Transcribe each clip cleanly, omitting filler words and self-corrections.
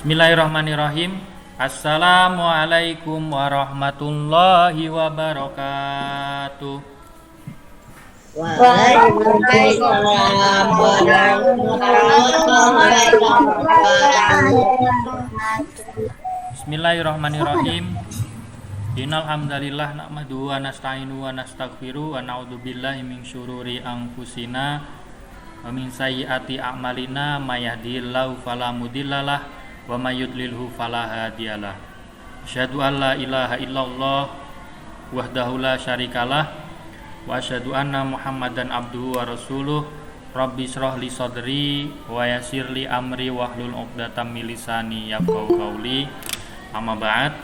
Bismillahirrahmanirrahim. Assalamualaikum warahmatullahi wabarakatuh. Waalaikumsalam warahmatullahi wabarakatuh. Bismillahirrahmanirrahim. Innal hamdalillah nahmaduhu wa nasta'inu wa nastaghfiru wa na'udzubillahi min syururi anfusina wa min sayyiati a'malina may yahdihillahu fala mudhillalah wa may yudlilhu fala hadiyalah. Asyhadu an la ilaha illallah wahdahu la syarikalah wa asyhadu anna Muhammadan abduhu wa rasuluh. Rabbi shrah li sadri wa yassir li amri wahlul 'uqdatam min lisani yafqahu qawli. Amma ba'd.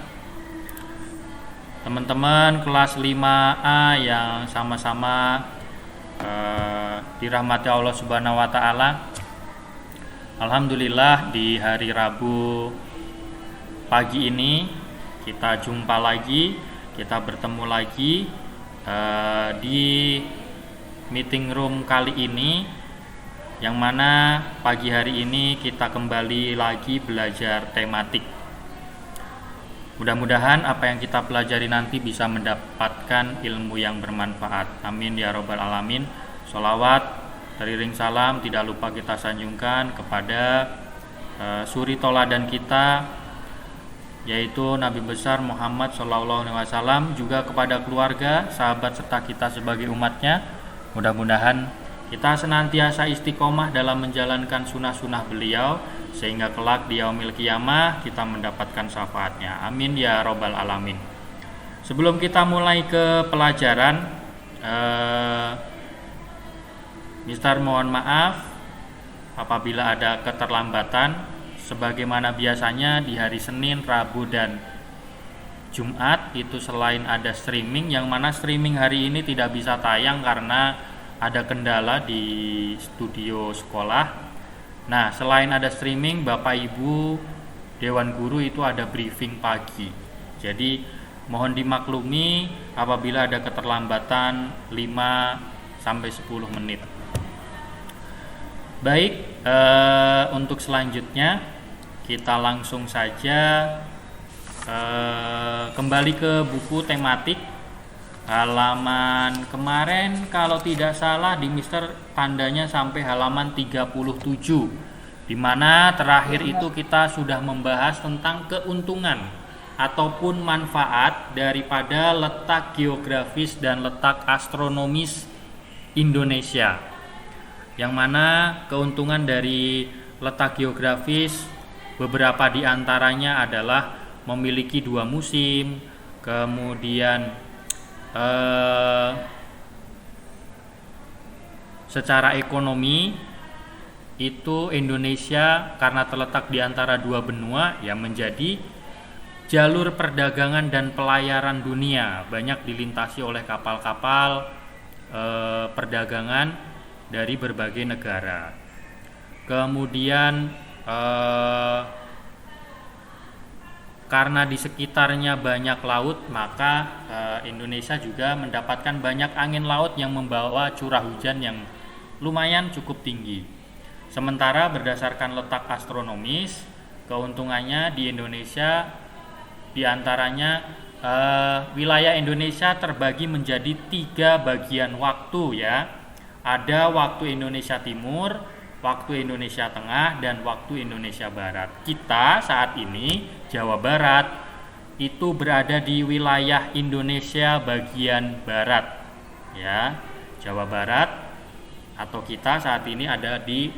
Teman-teman kelas 5A yang sama-sama dirahmati Allah Subhanahu wa taala. Alhamdulillah di hari Rabu pagi ini kita jumpa lagi, kita bertemu lagi di meeting room kali ini, yang mana pagi hari ini kita kembali lagi belajar tematik. Mudah-mudahan apa yang kita pelajari nanti bisa mendapatkan ilmu yang bermanfaat. Amin ya robbal alamin. Sholawat, teriring salam tidak lupa kita sanjungkan kepada suri toladan kita, yaitu Nabi besar Muhammad SAW, juga kepada keluarga, sahabat serta kita sebagai umatnya. Mudah-mudahan kita senantiasa istiqomah dalam menjalankan sunnah-sunnah beliau, sehingga kelak di yaumil qiyamah kita mendapatkan syafaatnya. Amin ya robbal alamin. Sebelum kita mulai ke pelajaran, Mister mohon maaf apabila ada keterlambatan. Sebagaimana biasanya di hari Senin, Rabu, dan Jumat itu selain ada streaming, yang mana streaming hari ini tidak bisa tayang karena ada kendala di studio sekolah. Nah, selain ada streaming, Bapak Ibu Dewan Guru itu ada briefing pagi. Jadi mohon dimaklumi apabila ada keterlambatan 5-10 menit. Baik, untuk selanjutnya kita langsung saja kembali ke buku tematik. Halaman kemarin kalau tidak salah di Mister tandanya sampai halaman 37, di mana terakhir itu kita sudah membahas tentang keuntungan ataupun manfaat daripada letak geografis dan letak astronomis Indonesia, yang mana keuntungan dari letak geografis beberapa di antaranya adalah memiliki 2 musim, kemudian secara ekonomi itu Indonesia karena terletak di antara 2 benua ya menjadi jalur perdagangan dan pelayaran dunia, banyak dilintasi oleh kapal-kapal perdagangan dari berbagai negara. Kemudian karena di sekitarnya banyak laut, maka Indonesia juga mendapatkan banyak angin laut yang membawa curah hujan yang lumayan cukup tinggi. Sementara berdasarkan letak astronomis, keuntungannya di Indonesia diantaranya wilayah Indonesia terbagi menjadi 3 bagian waktu ya. Ada waktu Indonesia Timur, waktu Indonesia Tengah, dan waktu Indonesia Barat. Kita saat ini Jawa Barat itu berada di wilayah Indonesia bagian barat ya. Jawa Barat atau kita saat ini ada di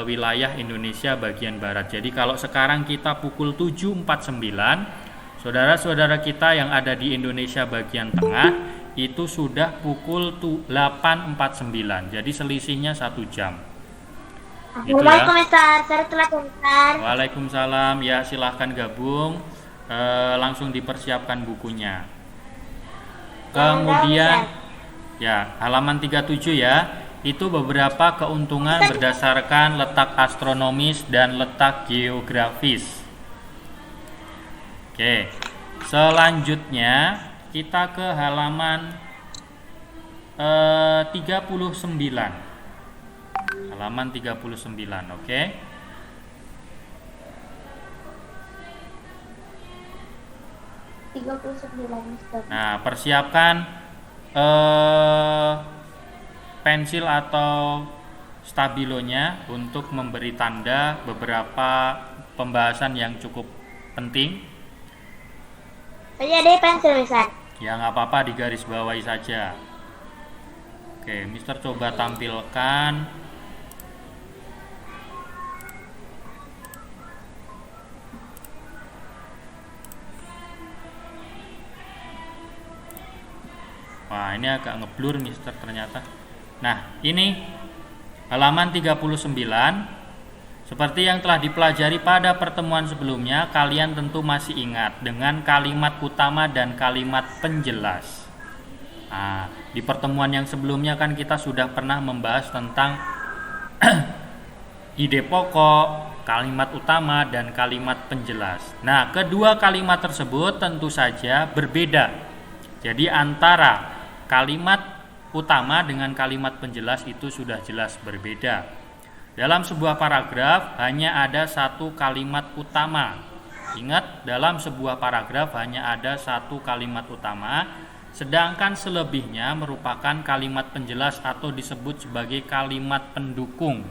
wilayah Indonesia bagian barat. Jadi kalau sekarang kita pukul 7.49, saudara-saudara kita yang ada di Indonesia bagian tengah itu sudah pukul 8.49. Jadi selisihnya 1 jam. Assalamualaikum Mister, saya telah Mister. Waalaikumsalam. Ya, silahkan gabung. Langsung dipersiapkan bukunya. Kemudian ya, halaman 37 ya. Itu beberapa keuntungan berdasarkan letak astronomis dan letak geografis. Oke. Selanjutnya kita ke halaman 39. Halaman 39, oke. 39, Mister. Nah, persiapkan pensil atau stabilonya untuk memberi tanda beberapa pembahasan yang cukup penting. Tadi ada pensil, Mister. Ya nggak apa-apa, digaris bawahi saja. Oke, Mister coba tampilkan. Wah, ini agak ngeblur Mister ternyata. Nah, ini halaman 39. Seperti yang telah dipelajari pada pertemuan sebelumnya, kalian tentu masih ingat dengan kalimat utama dan kalimat penjelas. Nah, di pertemuan yang sebelumnya kan kita sudah pernah membahas tentang ide pokok, kalimat utama, dan kalimat penjelas. Nah, kedua kalimat tersebut tentu saja berbeda. Jadi antara kalimat utama dengan kalimat penjelas itu sudah jelas berbeda. Dalam sebuah paragraf hanya ada satu kalimat utama. Ingat, dalam sebuah paragraf hanya ada satu kalimat utama, sedangkan selebihnya merupakan kalimat penjelas atau disebut sebagai kalimat pendukung.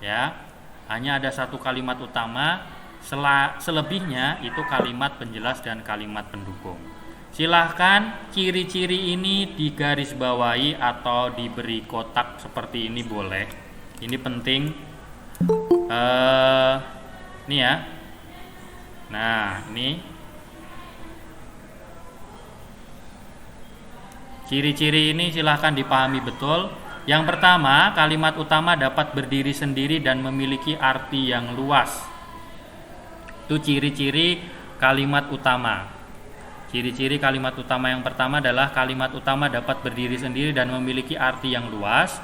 Ya, hanya ada satu kalimat utama, selebihnya itu kalimat penjelas dan kalimat pendukung. Silahkan ciri-ciri ini digarisbawahi atau diberi kotak seperti ini boleh. Ini penting. Ini ya. Nah, ini ciri-ciri ini silahkan dipahami betul. Yang pertama, kalimat utama dapat berdiri sendiri dan memiliki arti yang luas. Itu ciri-ciri kalimat utama. Ciri-ciri kalimat utama yang pertama adalah kalimat utama dapat berdiri sendiri dan memiliki arti yang luas.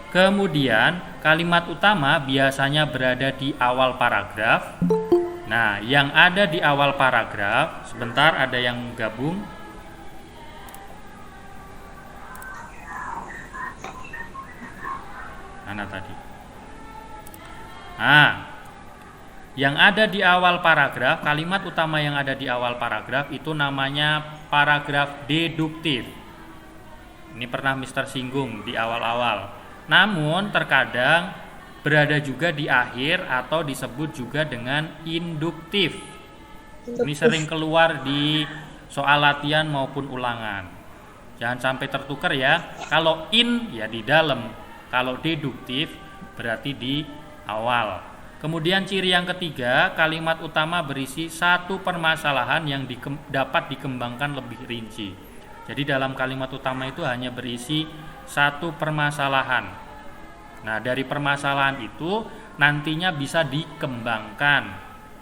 Kemudian kalimat utama biasanya berada di awal paragraf. Nah, yang ada di awal paragraf, sebentar ada yang gabung. Mana tadi? Nah, yang ada di awal paragraf, kalimat utama yang ada di awal paragraf itu namanya paragraf deduktif. Ini pernah Mister singgung di awal-awal. Namun terkadang berada juga di akhir atau disebut juga dengan induktif. Ini sering keluar di soal latihan maupun ulangan. Jangan sampai tertukar ya. Kalau in ya di dalam, kalau deduktif berarti di awal. Kemudian ciri yang ketiga, kalimat utama berisi satu permasalahan yang dapat dikembangkan lebih rinci. Jadi dalam kalimat utama itu hanya berisi satu permasalahan. Nah, dari permasalahan itu nantinya bisa dikembangkan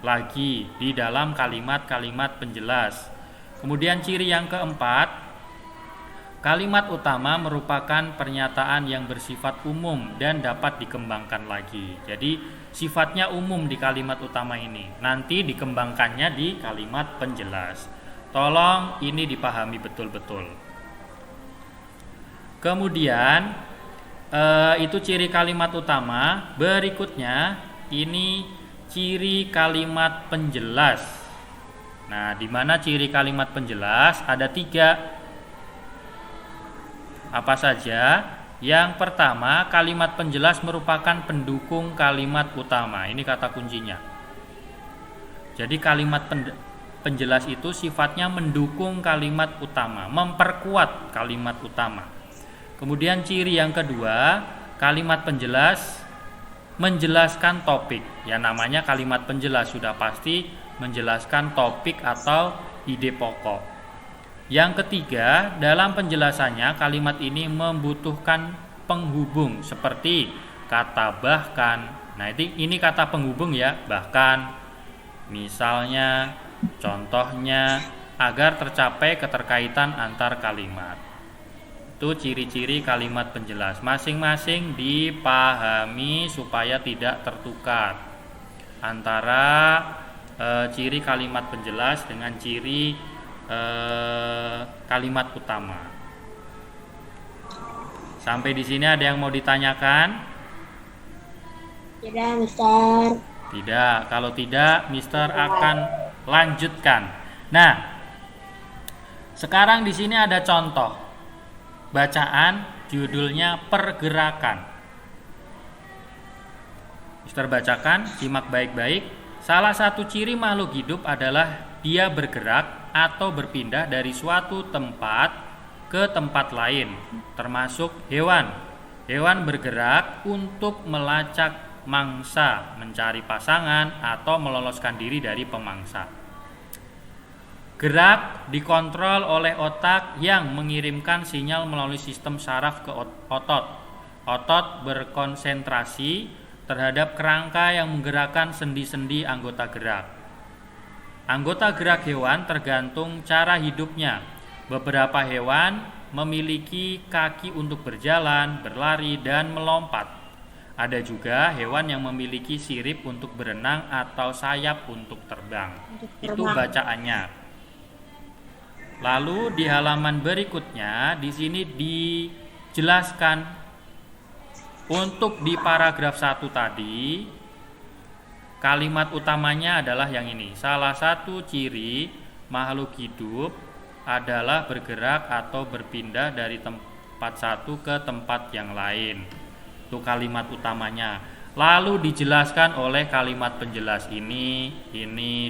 lagi di dalam kalimat-kalimat penjelas. Kemudian ciri yang keempat, kalimat utama merupakan pernyataan yang bersifat umum dan dapat dikembangkan lagi. Jadi sifatnya umum di kalimat utama ini, nanti dikembangkannya di kalimat penjelas. Tolong ini dipahami betul-betul. Kemudian itu ciri kalimat utama. Berikutnya ini ciri kalimat penjelas. Nah, di mana ciri kalimat penjelas ada 3. Apa saja? Yang pertama, kalimat penjelas merupakan pendukung kalimat utama. Ini kata kuncinya. Jadi kalimat penjelas itu sifatnya mendukung kalimat utama, memperkuat kalimat utama. Kemudian ciri yang kedua, kalimat penjelas menjelaskan topik. Ya, namanya kalimat penjelas sudah pasti menjelaskan topik atau ide pokok. Yang ketiga, dalam penjelasannya kalimat ini membutuhkan penghubung seperti kata bahkan. Nah, ini kata penghubung ya, bahkan, misalnya, contohnya, agar tercapai keterkaitan antar kalimat. Itu ciri-ciri kalimat penjelas. Masing-masing dipahami supaya tidak tertukar antara ciri kalimat penjelas dengan ciri kalimat utama. Sampai di sini ada yang mau ditanyakan? Tidak, Mister. Tidak. Kalau tidak, Mister akan lanjutkan. Nah, Sekarang di sini ada contoh bacaan, judulnya pergerakan. Mister bacakan, simak baik-baik. Salah satu ciri makhluk hidup adalah dia bergerak atau berpindah dari suatu tempat ke tempat lain, termasuk hewan. Hewan bergerak untuk melacak mangsa, mencari pasangan, atau meloloskan diri dari pemangsa. Gerak dikontrol oleh otak yang mengirimkan sinyal melalui sistem saraf ke otot. Otot berkonsentrasi terhadap kerangka yang menggerakkan sendi-sendi anggota gerak. Anggota gerak hewan tergantung cara hidupnya. Beberapa hewan memiliki kaki untuk berjalan, berlari, dan melompat. Ada juga hewan yang memiliki sirip untuk berenang atau sayap untuk terbang. Itu bacaannya. Lalu di halaman berikutnya di sini dijelaskan untuk di paragraf 1 tadi kalimat utamanya adalah yang ini. Salah satu ciri makhluk hidup adalah bergerak atau berpindah dari tempat satu ke tempat yang lain. Itu kalimat utamanya. Lalu dijelaskan oleh kalimat penjelas ini,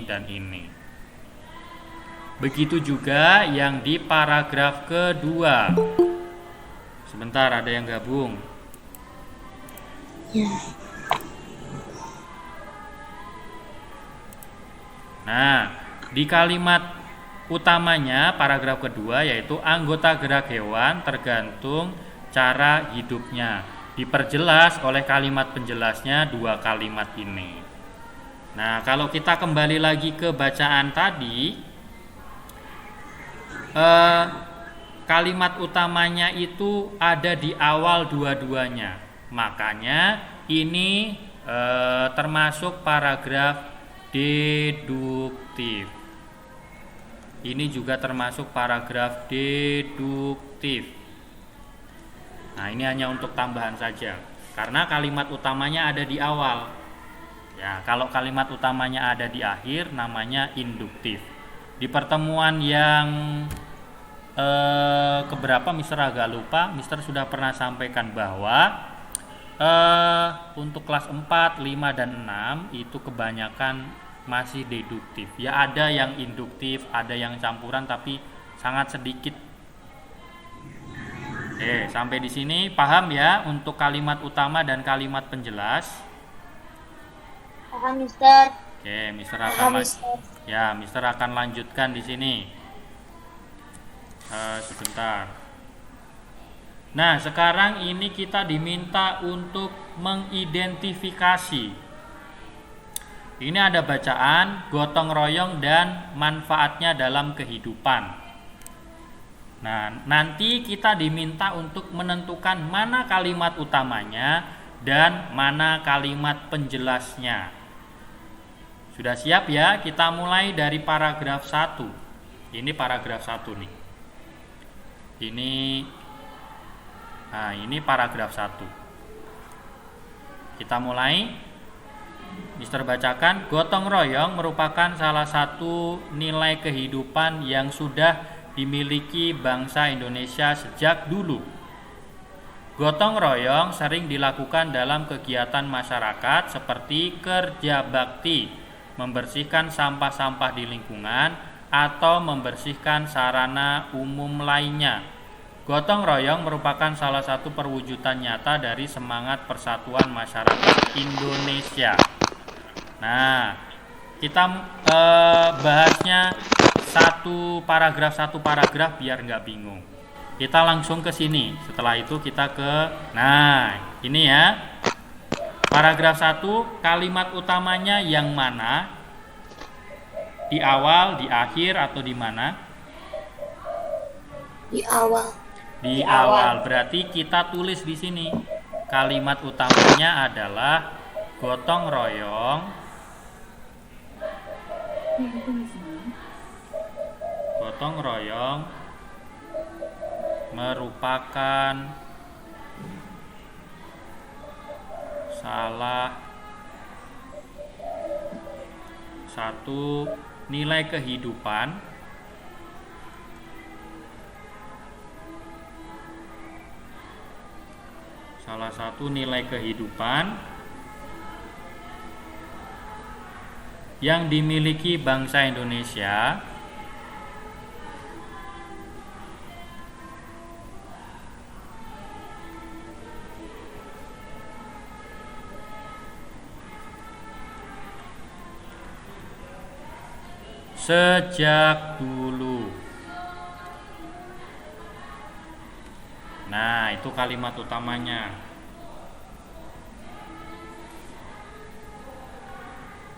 dan ini. Begitu juga yang di paragraf kedua. Sebentar, ada yang gabung. Ya. Nah, di kalimat utamanya paragraf kedua yaitu anggota gerak hewan tergantung cara hidupnya. Diperjelas oleh kalimat penjelasnya dua kalimat ini. Nah, kalau kita kembali lagi ke bacaan tadi, kalimat utamanya itu ada di awal dua-duanya. Makanya ini termasuk paragraf deduktif. Ini juga termasuk paragraf deduktif. Nah, ini hanya untuk tambahan saja. Karena kalimat utamanya ada di awal. Ya, kalau kalimat utamanya ada di akhir namanya induktif. Di pertemuan yang keberapa Mister agak lupa, Mister sudah pernah sampaikan bahwa untuk kelas 4, 5, dan 6 itu kebanyakan masih deduktif. Ya, ada yang induktif, ada yang campuran tapi sangat sedikit. Sampai di sini paham ya untuk kalimat utama dan kalimat penjelas? Paham, Mister. Mister akan Mister akan lanjutkan di sini. Sebentar. Nah, sekarang ini kita diminta untuk mengidentifikasi. Ini ada bacaan, gotong royong, dan manfaatnya dalam kehidupan. Nah, nanti kita diminta untuk menentukan mana kalimat utamanya dan mana kalimat penjelasnya. Sudah siap ya? Kita mulai dari paragraf 1. Ini paragraf 1 nih. Ini paragraf 1. Kita mulai. Mister bacakan, gotong royong merupakan salah satu nilai kehidupan yang sudah dimiliki bangsa Indonesia sejak dulu. Gotong royong sering dilakukan dalam kegiatan masyarakat seperti kerja bakti, membersihkan sampah-sampah di lingkungan, atau membersihkan sarana umum lainnya. Gotong royong merupakan salah satu perwujudan nyata dari semangat persatuan masyarakat Indonesia. Nah, kita bahasnya satu paragraf biar nggak bingung. Kita langsung ke sini. Setelah itu kita ke, ini ya. Paragraf 1, kalimat utamanya yang mana? Di awal, di akhir, atau di mana? Di awal. Di awal. Berarti kita tulis di sini. Kalimat utamanya adalah gotong royong. Gotong royong merupakan salah satu nilai kehidupan salah satu nilai kehidupan yang dimiliki bangsa Indonesia sejak dulu. Nah, itu kalimat utamanya.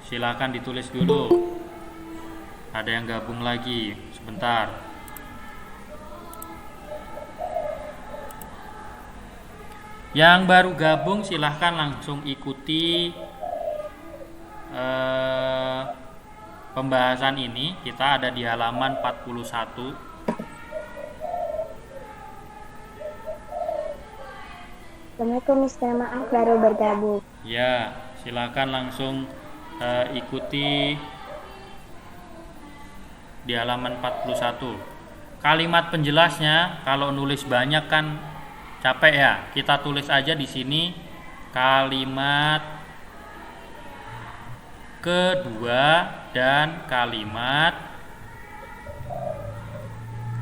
Silakan ditulis dulu. Ada yang gabung lagi, sebentar. Yang baru gabung silahkan langsung ikuti pembahasan ini. Kita ada di halaman 41. Assalamualaikum Mister, maaf baru bergabung. Ya, silakan langsung ikuti di halaman 41. Kalimat penjelasnya kalau nulis banyak kan capek ya. Kita tulis aja di sini kalimat kedua dan kalimat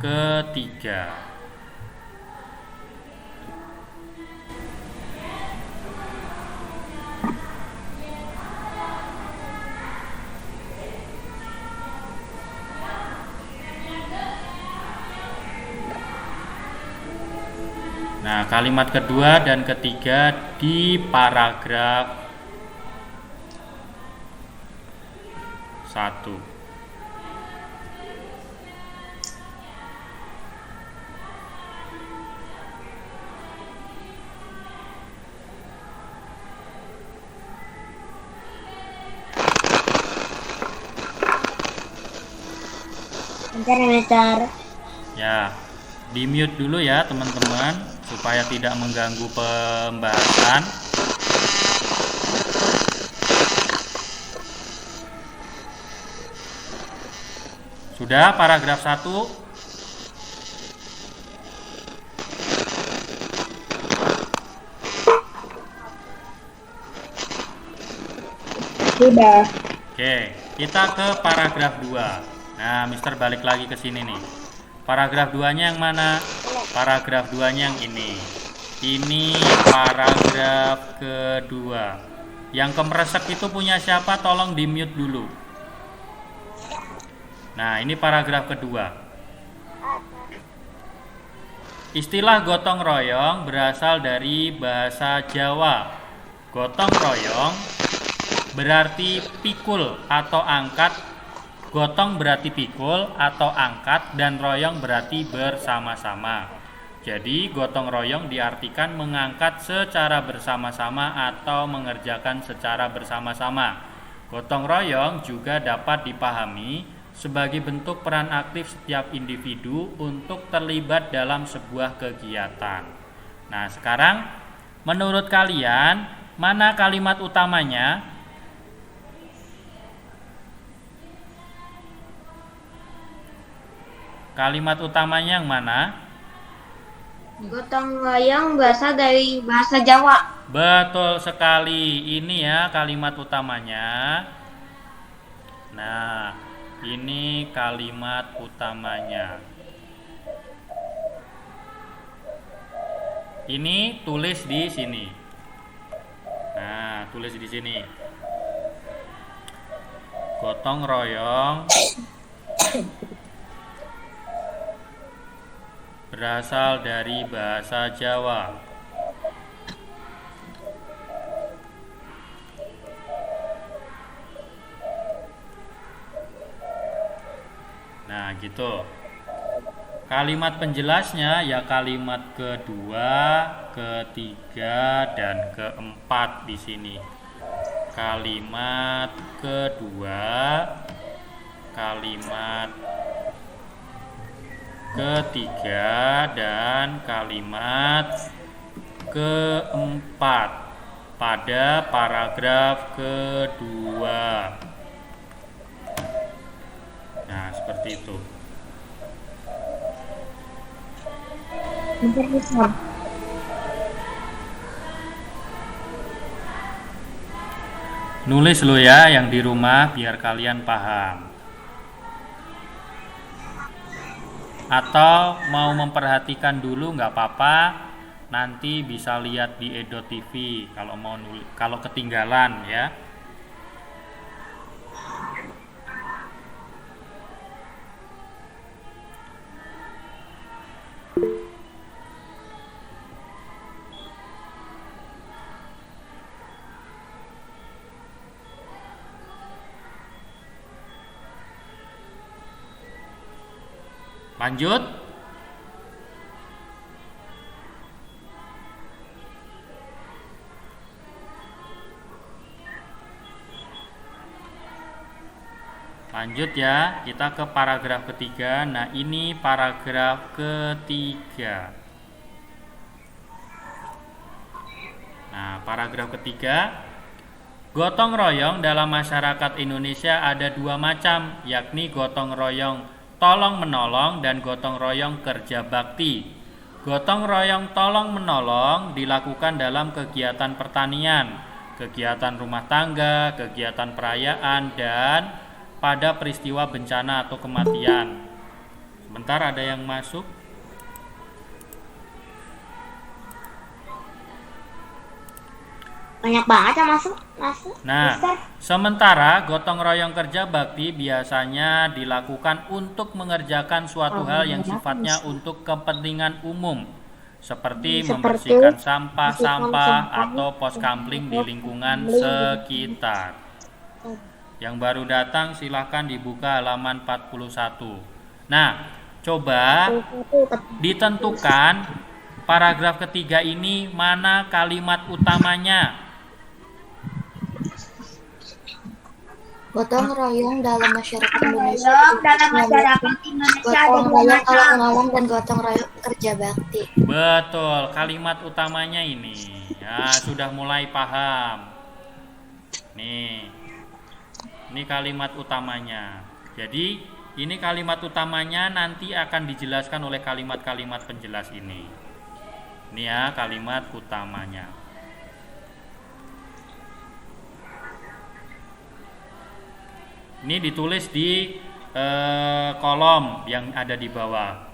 ketiga. Nah, kalimat kedua dan ketiga di paragraf 1. Bentar ya Mister. Ya, di mute dulu ya teman-teman supaya tidak mengganggu pembahasan. Sudah paragraf 1? Sudah. Oke, kita ke paragraf 2. Nah, Mister balik lagi ke sini nih. Paragraf 2-nya yang mana? Paragraf 2-nya yang ini. Ini paragraf kedua. Yang kemeresek itu punya siapa? Tolong di mute dulu. Nah, ini paragraf kedua. Istilah gotong royong berasal dari bahasa Jawa. Gotong royong berarti pikul atau angkat. Gotong berarti pikul atau angkat, dan royong berarti bersama-sama. Jadi gotong royong diartikan mengangkat secara bersama-sama atau mengerjakan secara bersama-sama. Gotong royong juga dapat dipahami sebagai bentuk peran aktif setiap individu untuk terlibat dalam sebuah kegiatan. Nah, sekarang menurut kalian mana kalimat utamanya? Kalimat utamanya yang mana? Gotong royong berasal dari bahasa Jawa. Betul sekali. Ini ya kalimat utamanya. Nah, ini kalimat utamanya. Ini tulis di sini. Nah, tulis di sini. Gotong royong berasal dari bahasa Jawa. Nah, gitu. Kalimat penjelasnya ya kalimat kedua, ketiga, dan keempat di sini. Kalimat kedua, kalimat ketiga, dan kalimat keempat pada paragraf kedua. Nah, seperti itu. Bentar Mister. Nulis lo ya yang di rumah biar kalian paham. Atau mau memperhatikan dulu nggak apa-apa, nanti bisa lihat di Edo TV kalau mau nulis, kalau ketinggalan ya. Lanjut. Lanjut ya, kita ke paragraf ketiga. Nah, ini paragraf ketiga. Nah, paragraf ketiga. Gotong royong dalam masyarakat Indonesia ada dua macam, yakni gotong royong tolong menolong dan gotong royong kerja bakti. Gotong royong tolong menolong dilakukan dalam kegiatan pertanian, kegiatan rumah tangga, kegiatan perayaan, dan pada peristiwa bencana atau kematian. Sebentar, ada yang masuk. Banyak banget yang masuk. Nah, sementara gotong royong kerja bakti biasanya dilakukan untuk mengerjakan suatu hal yang sifatnya untuk kepentingan umum, seperti membersihkan sampah-sampah atau pos kampling di lingkungan sekitar. Yang baru datang silahkan dibuka halaman 41. Nah, coba ditentukan paragraf ketiga ini mana kalimat utamanya. Gotong royong dalam masyarakat Indonesia ada gotong royong tolong menolong dan gotong royong kerja bakti. Betul, kalimat utamanya ini. Ya, sudah mulai paham. Nih. Ini kalimat utamanya. Jadi, ini kalimat utamanya nanti akan dijelaskan oleh kalimat-kalimat penjelas ini. Ini ya kalimat utamanya. Ini ditulis di kolom yang ada di bawah.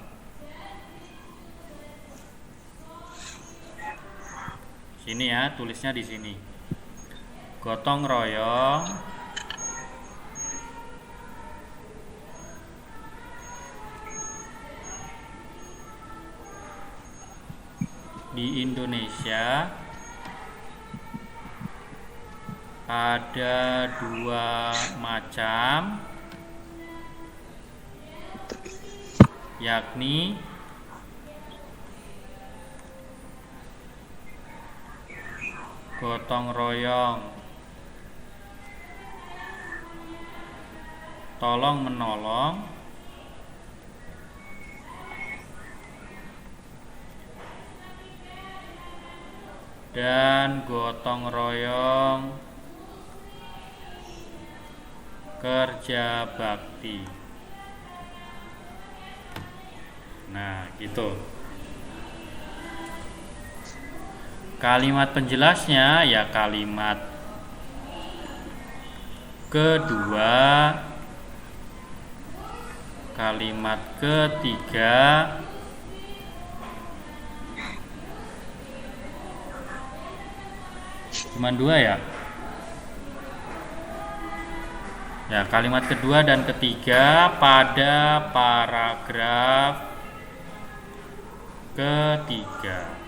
Sini ya, tulisnya di sini. Gotong royong di Indonesia ada dua macam, yakni gotong royong tolong menolong dan gotong royong kerja bakti. Nah, gitu. Kalimat penjelasnya ya kalimat kedua, kalimat ketiga, cuma dua ya. Ya, kalimat kedua dan ketiga pada paragraf ketiga.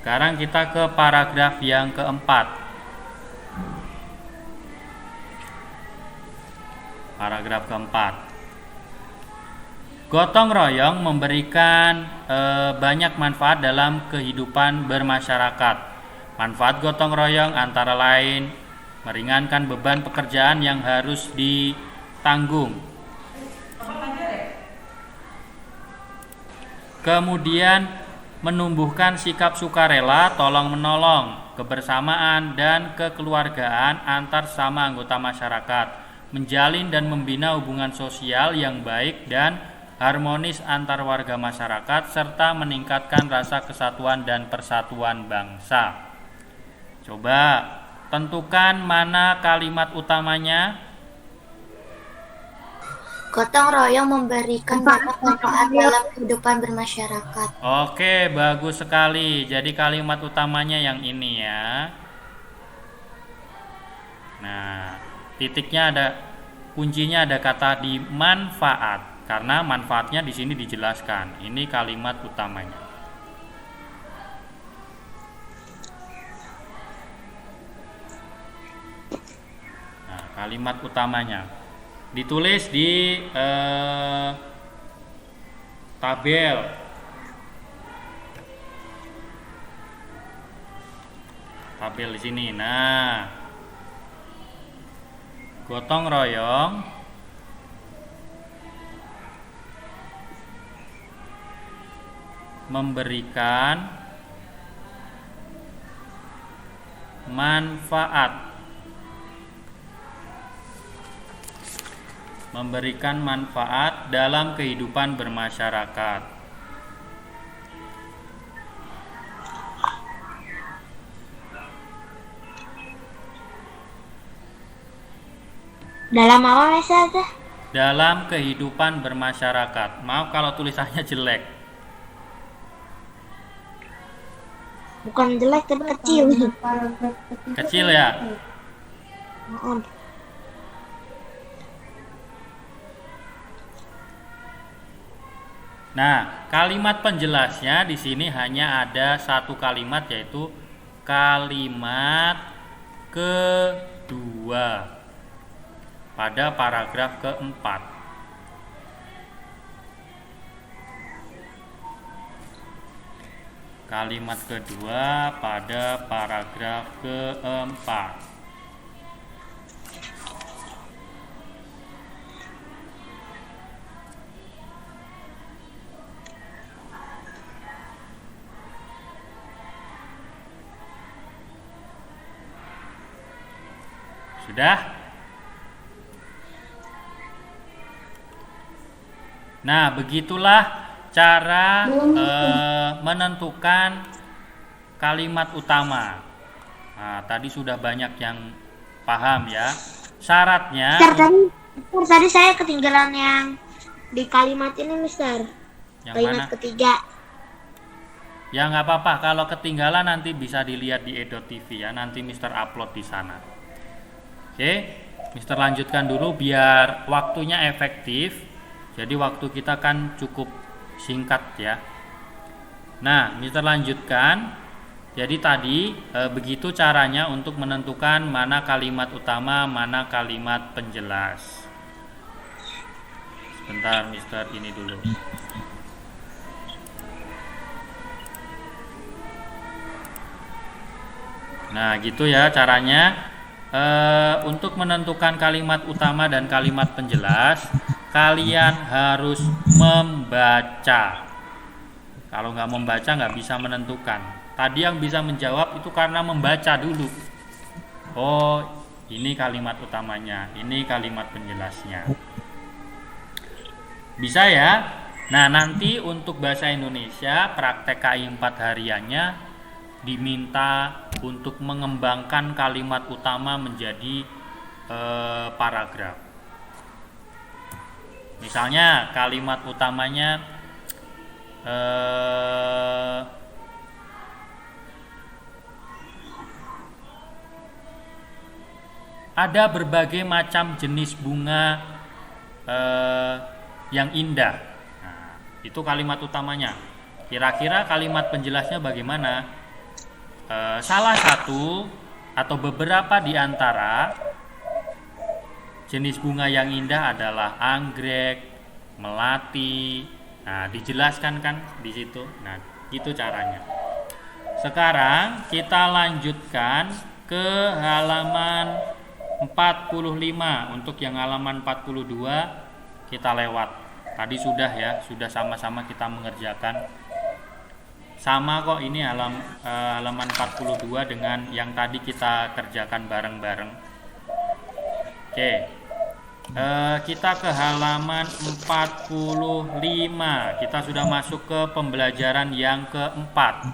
Sekarang kita ke paragraf yang keempat. Paragraf keempat. Gotong royong memberikan banyak manfaat dalam kehidupan bermasyarakat. Manfaat gotong royong antara lain meringankan beban pekerjaan yang harus ditanggung. Kemudian menumbuhkan sikap sukarela, tolong-menolong, kebersamaan, dan kekeluargaan antar sesama anggota masyarakat, menjalin dan membina hubungan sosial yang baik dan harmonis antar warga masyarakat, serta meningkatkan rasa kesatuan dan persatuan bangsa. Coba tentukan mana kalimat utamanya. Gotong royong memberikan banyak manfaat dalam kehidupan bermasyarakat. Oke, bagus sekali. Jadi kalimat utamanya yang ini ya. Nah, titiknya ada, kuncinya ada kata di manfaat, karena manfaatnya di sini dijelaskan. Ini kalimat utamanya. Nah, kalimat utamanya ditulis di tabel. Tabel di sini. Nah, gotong royong memberikan manfaat. Memberikan manfaat dalam kehidupan bermasyarakat. Dalam apa Ustaz? Dalam kehidupan bermasyarakat. Maaf kalau tulisannya jelek. Bukan jelek tapi kecil. Kecil ya? Nah, kalimat penjelasnya di sini hanya ada satu kalimat, yaitu kalimat kedua pada paragraf keempat. Kalimat kedua pada paragraf keempat. Sudah? Nah, begitulah cara menentukan kalimat utama. Nah, tadi sudah banyak yang paham ya. Syaratnya. Tadi saya ketinggalan yang di kalimat ini, Mister. Yang kalimat mana? ketiga. Ya nggak apa-apa, kalau ketinggalan nanti bisa dilihat di e.tv ya. Nanti Mister upload di sana. Oke, Mister lanjutkan dulu biar waktunya efektif. Jadi waktu kita kan cukup singkat ya. Nah, Mister lanjutkan. Jadi tadi begitu caranya untuk menentukan mana kalimat utama, mana kalimat penjelas. Sebentar, Mister ini dulu. Nah, gitu ya caranya. Untuk menentukan kalimat utama dan kalimat penjelas, kalian harus membaca. Kalau nggak membaca nggak bisa menentukan. Tadi yang bisa menjawab itu karena membaca dulu. Oh, ini kalimat utamanya, ini kalimat penjelasnya. Bisa ya? Nah, nanti untuk bahasa Indonesia praktek KI 4 hariannya diminta untuk mengembangkan kalimat utama menjadi paragraf. Misalnya kalimat utamanya ada berbagai macam jenis bunga yang indah. Nah, itu kalimat utamanya. Kira-kira kalimat penjelasnya bagaimana? Salah satu atau beberapa di antara jenis bunga yang indah adalah anggrek, melati. Nah, dijelaskan kan di situ. Nah, itu caranya. Sekarang kita lanjutkan ke halaman 45. Untuk yang halaman 42 kita lewat. Tadi sudah ya, sudah sama-sama kita mengerjakan. Sama kok, ini halaman 42 dengan yang tadi kita kerjakan bareng-bareng. Oke. Kita ke halaman 45. Kita sudah masuk ke pembelajaran yang keempat.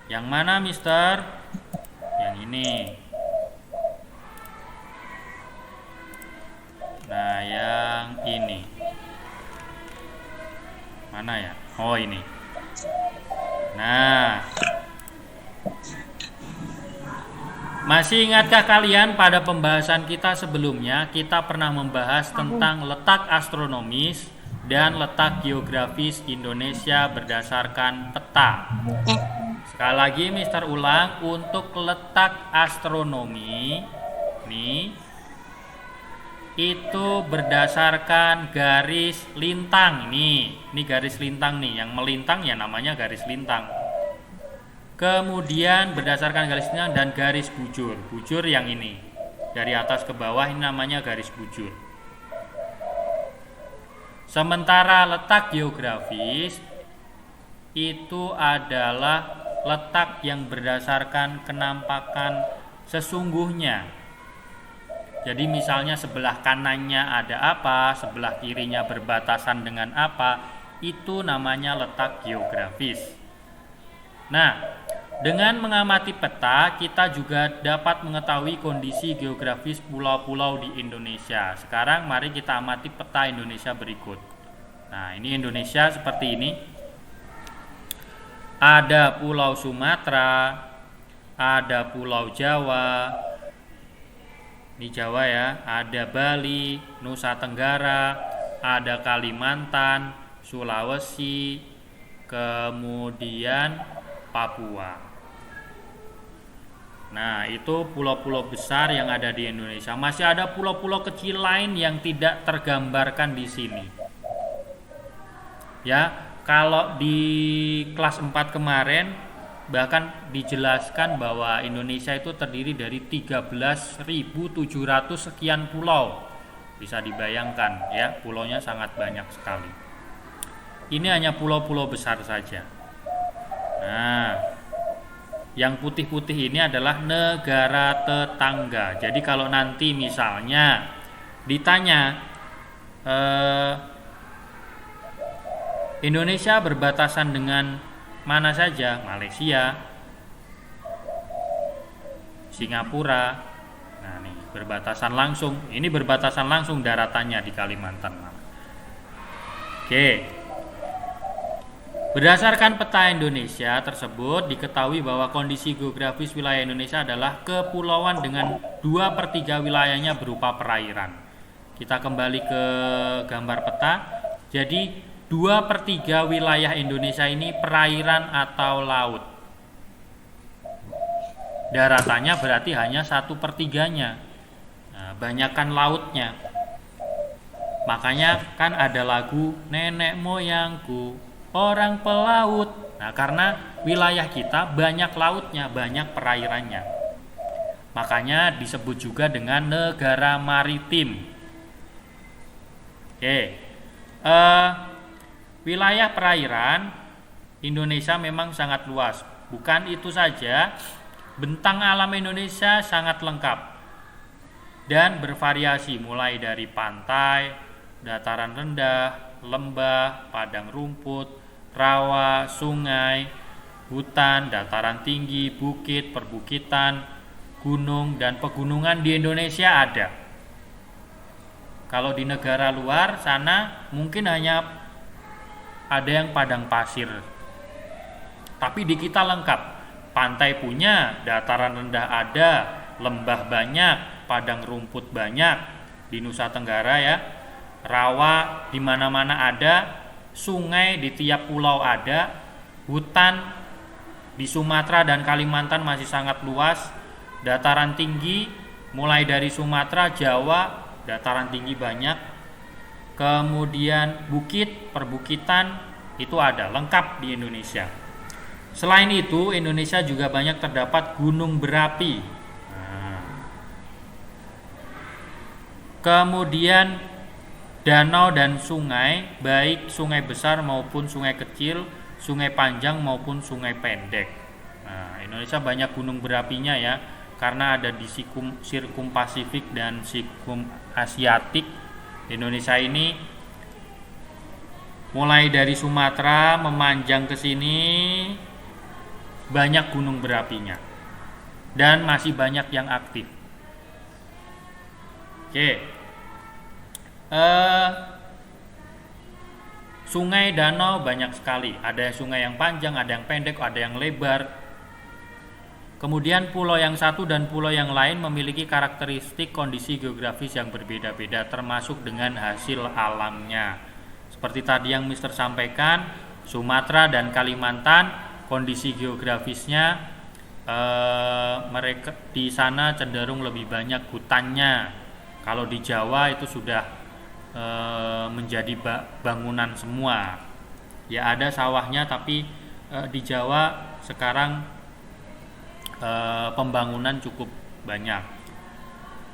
Yang mana, Mister? Yang ini. Nah, yang ini. Mana ya? Oh, ini. Nah, masih ingatkah kalian pada pembahasan kita sebelumnya kita pernah membahas tentang letak astronomis dan letak geografis Indonesia berdasarkan peta. Sekali lagi Mister ulang, untuk letak astronomi nih itu berdasarkan garis lintang nih. Ini garis lintang nih, yang melintang ya namanya garis lintang. Kemudian berdasarkan garis lintang dan garis bujur. Bujur yang ini. Dari atas ke bawah ini namanya garis bujur. Sementara letak geografis itu adalah letak yang berdasarkan kenampakan sesungguhnya. Jadi misalnya sebelah kanannya ada apa, sebelah kirinya berbatasan dengan apa, itu namanya letak geografis. Nah, dengan mengamati peta, kita juga dapat mengetahui kondisi geografis pulau-pulau di Indonesia. Sekarang mari kita amati peta Indonesia berikut. Nah, ini Indonesia seperti ini. Ada Pulau Sumatera, ada Pulau Jawa, ini Jawa ya, ada Bali, Nusa Tenggara, ada Kalimantan, Sulawesi, kemudian Papua. Nah, itu pulau-pulau besar yang ada di Indonesia. Masih ada pulau-pulau kecil lain yang tidak tergambarkan di sini. Ya, kalau di kelas 4 kemarin bahkan dijelaskan bahwa Indonesia itu terdiri dari 13.700 sekian pulau. Bisa dibayangkan ya, pulaunya sangat banyak sekali. Ini hanya pulau-pulau besar saja. Nah, yang putih-putih ini adalah negara tetangga. Jadi kalau nanti misalnya ditanya Indonesia berbatasan dengan mana saja? Malaysia, Singapura. Nah, nih berbatasan langsung. Ini berbatasan langsung daratannya di Kalimantan. Oke. Berdasarkan peta Indonesia tersebut diketahui bahwa kondisi geografis wilayah Indonesia adalah kepulauan dengan 2/3 wilayahnya berupa perairan. Kita kembali ke gambar peta. Jadi 2/3 wilayah Indonesia ini perairan atau laut. Daratannya berarti hanya 1/3-nya. Nah, banyakkan lautnya. Makanya kan ada lagu Nenek Moyangku Orang Pelaut. Nah, karena wilayah kita banyak lautnya, banyak perairannya. Makanya disebut juga dengan negara maritim. Oke. Wilayah perairan Indonesia memang sangat luas. Bukan itu saja, bentang alam Indonesia sangat lengkap dan bervariasi mulai dari pantai, dataran rendah, lembah, padang rumput, rawa, sungai, hutan, dataran tinggi, bukit, perbukitan, gunung, dan pegunungan di Indonesia ada. Kalau di negara luar sana mungkin hanya ada yang padang pasir. Tapi di kita lengkap. Pantai punya, dataran rendah ada, lembah banyak, padang rumput banyak di Nusa Tenggara ya. Rawa di mana-mana ada, sungai di tiap pulau ada, hutan di Sumatera dan Kalimantan masih sangat luas, dataran tinggi mulai dari Sumatera, Jawa, dataran tinggi banyak. Kemudian bukit, perbukitan itu ada, lengkap di Indonesia. Selain itu, Indonesia juga banyak terdapat gunung berapi. Nah, kemudian danau dan sungai, baik sungai besar maupun sungai kecil, sungai panjang maupun sungai pendek. Nah, Indonesia banyak gunung berapinya ya, karena ada di sirkum Pasifik dan sirkum Asiatik. Indonesia ini mulai dari Sumatera memanjang ke sini banyak gunung berapinya dan masih banyak yang aktif. Oke. Sungai danau banyak sekali. Ada sungai yang panjang, ada yang pendek, ada yang lebar. Kemudian pulau yang satu dan pulau yang lain memiliki karakteristik kondisi geografis yang berbeda-beda, termasuk dengan hasil alamnya. Seperti tadi yang Mister sampaikan, Sumatera dan Kalimantan kondisi geografisnya mereka di sana cenderung lebih banyak hutannya. Kalau di Jawa itu sudah menjadi bangunan semua. Ya ada sawahnya, tapi di Jawa sekarang pembangunan cukup banyak.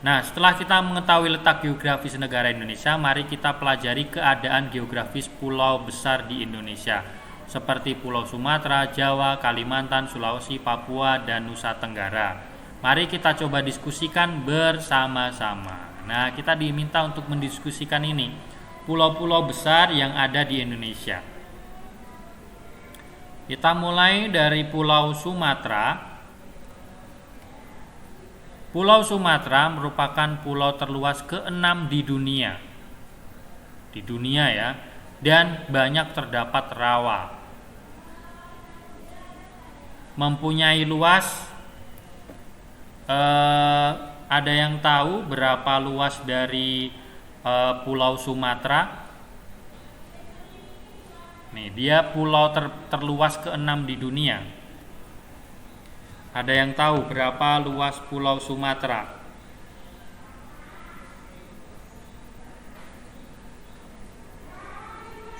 Nah, setelah kita mengetahui letak geografis negara Indonesia, mari kita pelajari keadaan geografis pulau besar di Indonesia, seperti Pulau Sumatera, Jawa, Kalimantan, Sulawesi, Papua, dan Nusa Tenggara. Mari kita coba diskusikan bersama-sama. Nah, kita diminta untuk mendiskusikan ini, pulau-pulau besar yang ada di Indonesia. Kita mulai dari Pulau Sumatera. Pulau Sumatera merupakan pulau terluas ke-6 di dunia. Di dunia ya, dan banyak terdapat rawa. Mempunyai luas, ada yang tahu berapa luas dari Pulau Sumatera? Nih, dia pulau terluas ke-6 di dunia. Ada yang tahu berapa luas Pulau Sumatera?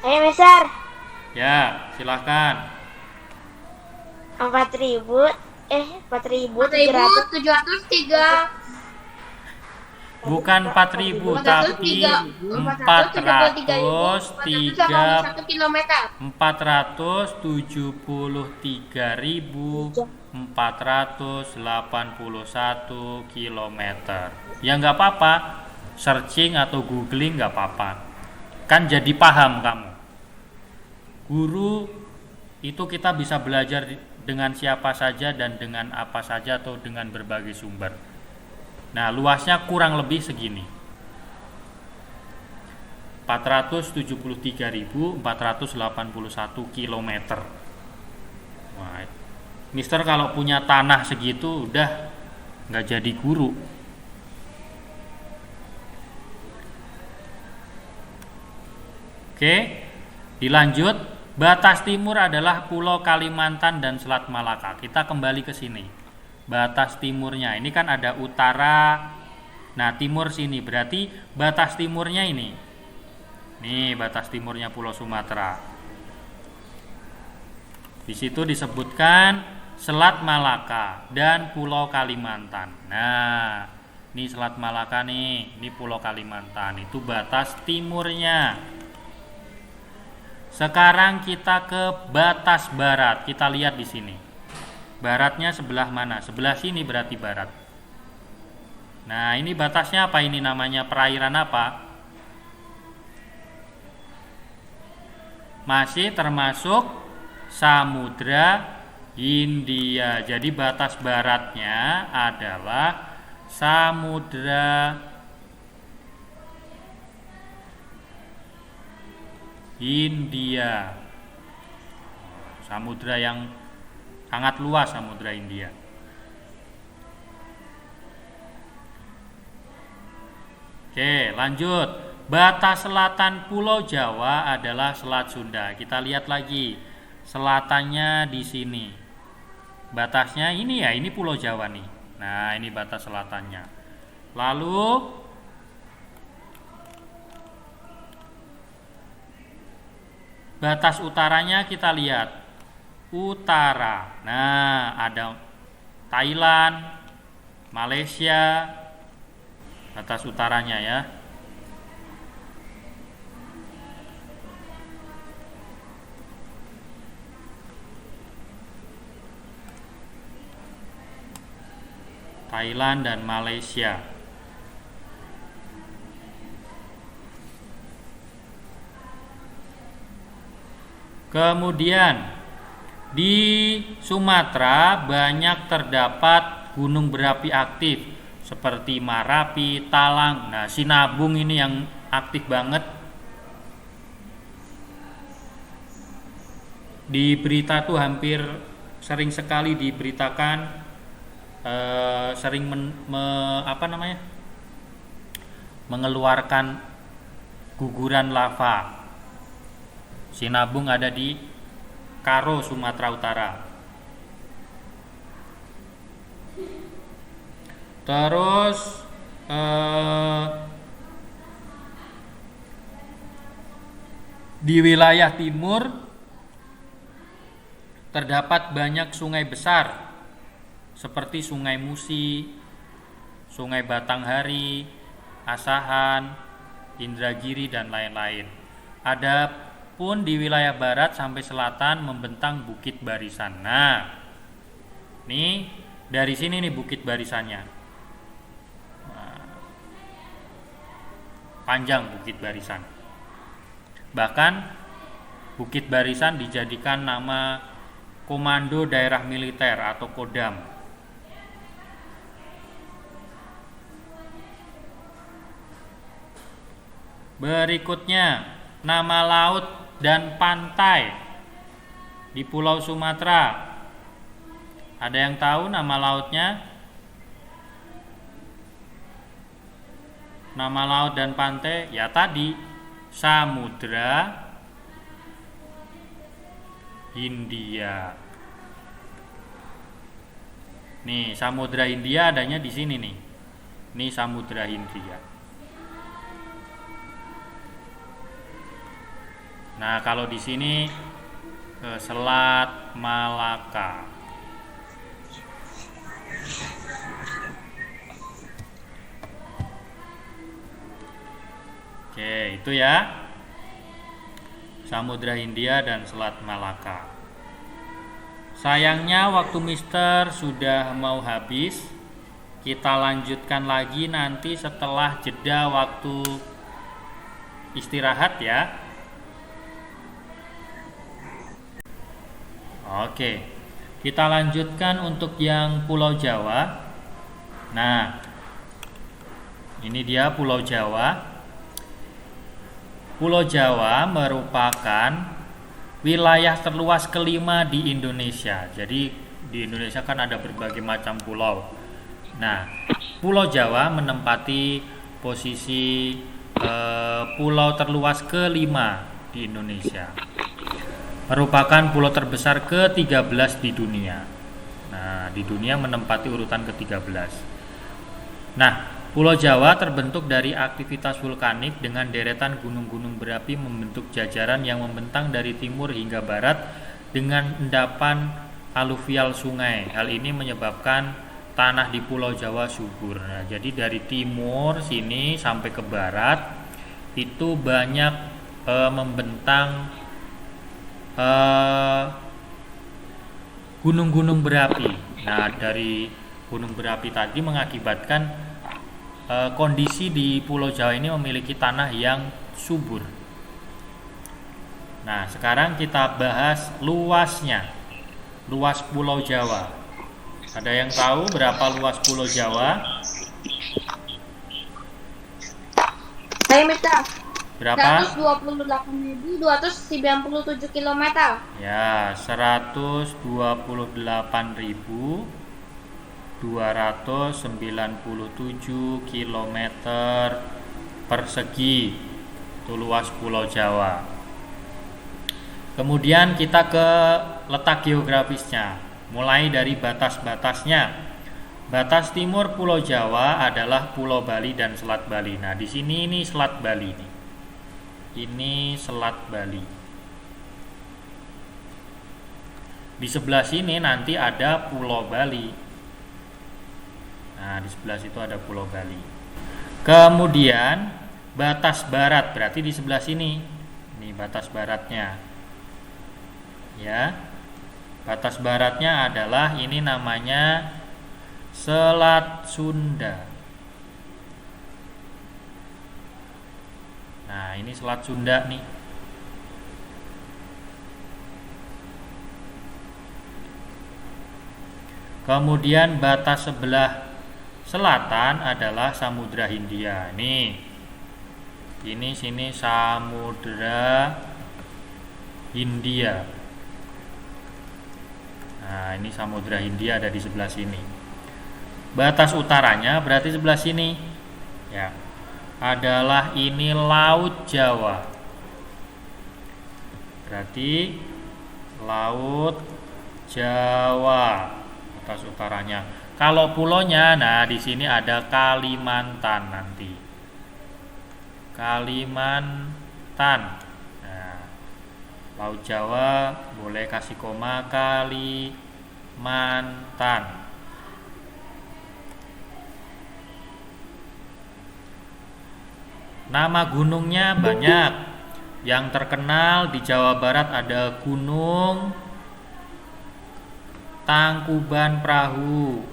Ayo, Mister. Ya, silahkan. 4.703. Bukan 4.000 tapi 473.481 kilometer. Ya nggak apa-apa, searching atau googling nggak apa-apa. Kan jadi paham kamu. Guru itu kita bisa belajar dengan siapa saja dan dengan apa saja atau dengan berbagai sumber. Nah, luasnya kurang lebih segini. 473.481 kilometer. Wah, Mister kalau punya tanah segitu udah nggak jadi guru. Oke, dilanjut. Batas timur adalah Pulau Kalimantan dan Selat Malaka. Kita kembali ke sini. Batas timurnya ini kan ada utara. Nah, timur sini berarti batas timurnya ini. Nih, batas timurnya Pulau Sumatera. Di situ disebutkan Selat Malaka dan Pulau Kalimantan. Nah, ini Selat Malaka nih, ini Pulau Kalimantan. Itu batas timurnya. Sekarang kita ke batas barat. Kita lihat di sini. Baratnya sebelah mana? Sebelah sini berarti barat. Nah, ini batasnya apa? Ini namanya perairan apa? Masih termasuk Samudra Hindia. Jadi batas baratnya adalah Samudra Hindia. Samudra yang sangat luas, Samudra Hindia. Oke, lanjut. Batas selatan Pulau Jawa adalah Selat Sunda. Kita lihat lagi. Selatannya di sini. Batasnya ini ya, ini Pulau Jawa nih. Nah, ini batas selatannya. Lalu batas utaranya kita lihat. utara. Nah, ada Thailand, Malaysia, batas utaranya ya. Thailand dan Malaysia. Kemudian di Sumatera banyak terdapat gunung berapi aktif seperti Marapi, Talang. Nah, Sinabung ini yang aktif banget. Di berita tuh hampir sering sekali diberitakan sering mengeluarkan guguran lava. Sinabung ada di Karo, Sumatera Utara. Terus di wilayah timur terdapat banyak sungai besar seperti Sungai Musi, Sungai Batanghari, Asahan, Indragiri, dan lain-lain. Adapun di wilayah barat sampai selatan membentang Bukit Barisan. Nah, nih dari sini nih Bukit Barisannya. Nah, panjang Bukit Barisan. Bahkan Bukit Barisan dijadikan nama Komando Daerah Militer atau Kodam. Berikutnya, nama laut dan pantai di Pulau Sumatera. Ada yang tahu nama lautnya? Nama laut dan pantai ya tadi Samudra Hindia. Nih, Samudra Hindia adanya di sini nih. Ini Samudra Hindia. Nah, kalau di sini Selat Malaka. Oke, itu ya. Samudra Hindia dan Selat Malaka. Sayangnya waktu Mister sudah mau habis. Kita lanjutkan lagi nanti setelah jeda waktu istirahat ya. Oke, kita lanjutkan untuk yang Pulau Jawa. Nah, ini dia Pulau Jawa. Pulau Jawa merupakan wilayah terluas kelima di Indonesia. Jadi di Indonesia kan ada berbagai macam pulau. Nah, Pulau Jawa menempati posisi pulau terluas kelima di Indonesia. Merupakan pulau terbesar ke-13 di dunia. Nah, di dunia menempati urutan ke-13. Nah, Pulau Jawa terbentuk dari aktivitas vulkanik dengan deretan gunung-gunung berapi membentuk jajaran yang membentang dari timur hingga barat dengan endapan aluvial sungai. Hal ini menyebabkan tanah di Pulau Jawa subur. Nah, jadi dari timur sini sampai ke barat itu banyak membentang gunung-gunung berapi. Nah, dari gunung berapi tadi mengakibatkan kondisi di Pulau Jawa ini memiliki tanah yang subur. Nah, sekarang kita bahas luasnya. Luas Pulau Jawa. Ada yang tahu berapa luas Pulau Jawa? Saya minta Berapa? 128.297 km. Ya, 128.297 km persegi. Itu luas Pulau Jawa. Kemudian kita ke letak geografisnya. Mulai dari batas-batasnya. Batas timur Pulau Jawa adalah Pulau Bali dan Selat Bali. Nah, di sini ini Selat Bali nih. Ini Selat Bali. Di sebelah sini nanti ada Pulau Bali. Nah, di sebelah situ ada Pulau Bali. Kemudian batas barat berarti di sebelah sini. Ini batas baratnya. Ya. Batas baratnya adalah ini namanya Selat Sunda. Nah, ini Selat Sunda nih. Kemudian batas sebelah selatan adalah Samudra Hindia. Nih. Ini sini Samudra Hindia. Nah, ini Samudra Hindia ada di sebelah sini. Batas utaranya berarti sebelah sini. Ya. Adalah ini Laut Jawa. Berarti Laut Jawa batas utaranya. Kalau pulaunya, nah di sini ada Kalimantan nanti. Kalimantan. Nah, Laut Jawa boleh kasih koma Kalimantan. Nama gunungnya banyak. Yang terkenal di Jawa Barat ada Gunung Tangkuban Perahu.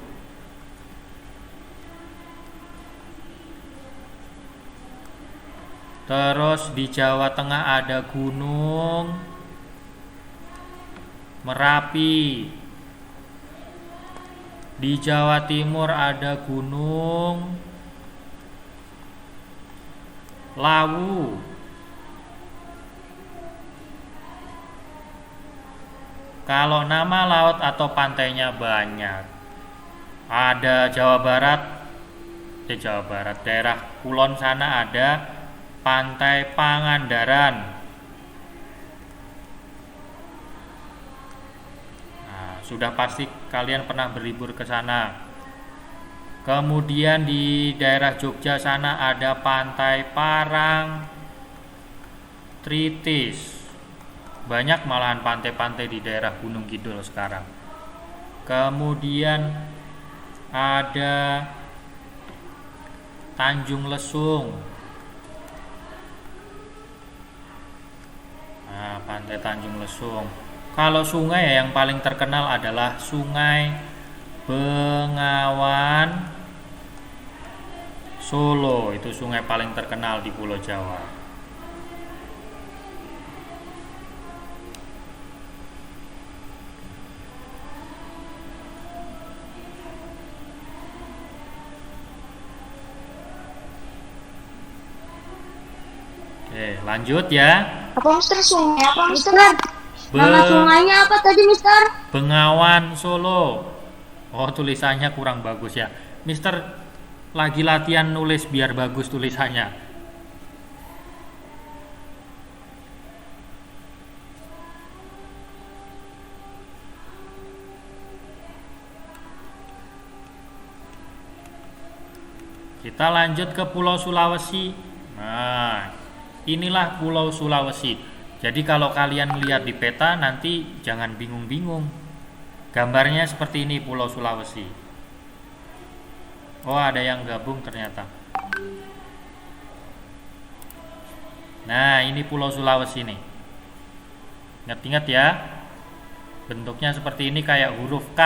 Terus di Jawa Tengah ada Gunung Merapi. Di Jawa Timur ada Gunung Lawu. Kalau nama laut atau pantainya banyak. Ada Jawa Barat, daerah Kulon sana ada Pantai Pangandaran. Nah, sudah pasti kalian pernah berlibur ke sana. Kemudian di daerah Jogja sana ada Pantai Parang Tritis. Banyak malahan pantai-pantai di daerah Gunung Kidul sekarang. Kemudian ada Tanjung Lesung. Nah, Pantai Tanjung Lesung. Kalau sungai yang paling terkenal adalah Sungai Bengawan Solo. Itu sungai paling terkenal di Pulau Jawa. Oke, lanjut ya. Apa Mister sungai? Apa Mister? Nama sungainya apa tadi Mister? Bengawan Solo. Oh, tulisannya kurang bagus ya. Mister lagi latihan nulis biar bagus tulisannya. Kita lanjut ke Pulau Sulawesi. Nah, inilah Pulau Sulawesi. Jadi kalau kalian lihat di peta nanti jangan bingung-bingung. Gambarnya seperti ini Pulau Sulawesi. Oh, ada yang gabung ternyata. Nah, ini Pulau Sulawesi nih. Ingat-ingat ya. Bentuknya seperti ini kayak huruf K.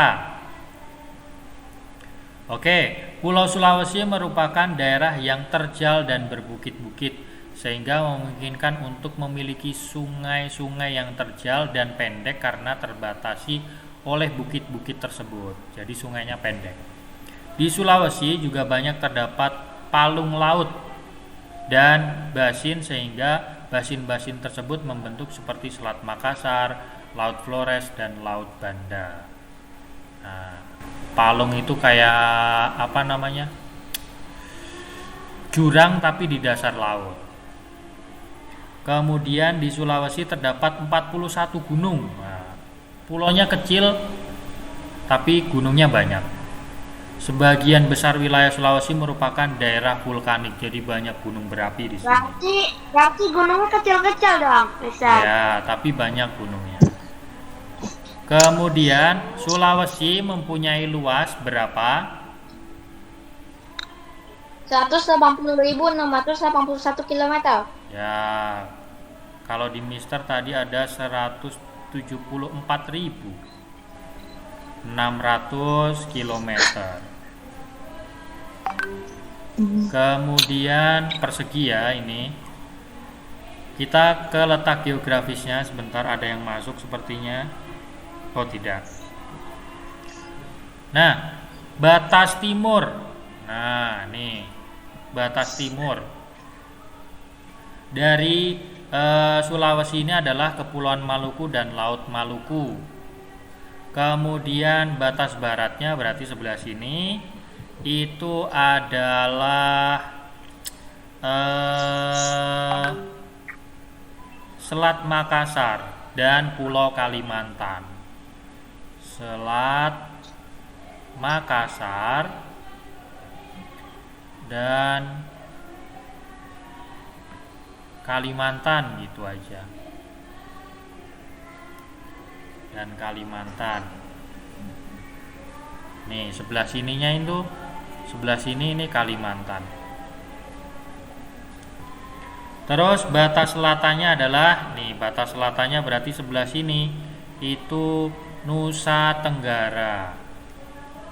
Oke, Pulau Sulawesi merupakan daerah yang terjal dan berbukit-bukit, sehingga memungkinkan untuk memiliki sungai-sungai yang terjal dan pendek karena terbatasi oleh bukit-bukit tersebut. Jadi sungainya pendek. Di Sulawesi juga banyak terdapat palung laut dan basin, sehingga basin-basin tersebut membentuk seperti Selat Makassar, Laut Flores, dan Laut Banda. Nah, palung itu kayak apa namanya? Jurang tapi di dasar laut. Kemudian di Sulawesi terdapat 41 gunung. Nah, pulaunya kecil tapi gunungnya banyak. Sebagian besar wilayah Sulawesi merupakan daerah vulkanik, jadi banyak gunung berapi di sini. Berarti gunungnya kecil-kecil dong, Mister. Ya, tapi banyak gunungnya. Kemudian Sulawesi mempunyai luas berapa? 180.681 km. Ya, kalau di Mister tadi ada 174.600 km. Kemudian persegi ya ini. Kita ke letak geografisnya sebentar, ada yang masuk sepertinya. Oh tidak. Nah, batas timur. Nah, nih. Batas timur. Dari Sulawesi ini adalah Kepulauan Maluku dan Laut Maluku. Kemudian batas baratnya berarti sebelah sini itu adalah Selat Makassar dan Pulau Kalimantan. Selat Makassar dan Kalimantan, gitu aja. Dan Kalimantan. Nih, sebelah sininya itu, sebelah sini ini Kalimantan. Terus batas selatannya adalah, nih batas selatannya berarti sebelah sini itu Nusa Tenggara.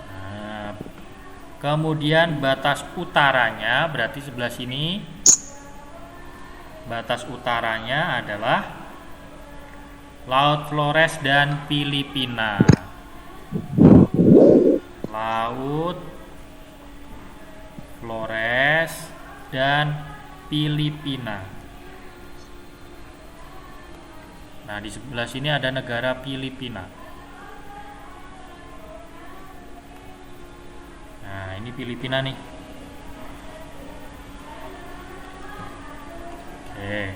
Nah, kemudian batas utaranya berarti sebelah sini. Batas utaranya adalah Laut Flores dan Filipina. Laut Flores dan Filipina. Nah, di sebelah sini ada negara Filipina. Nah, ini Filipina nih. Oke.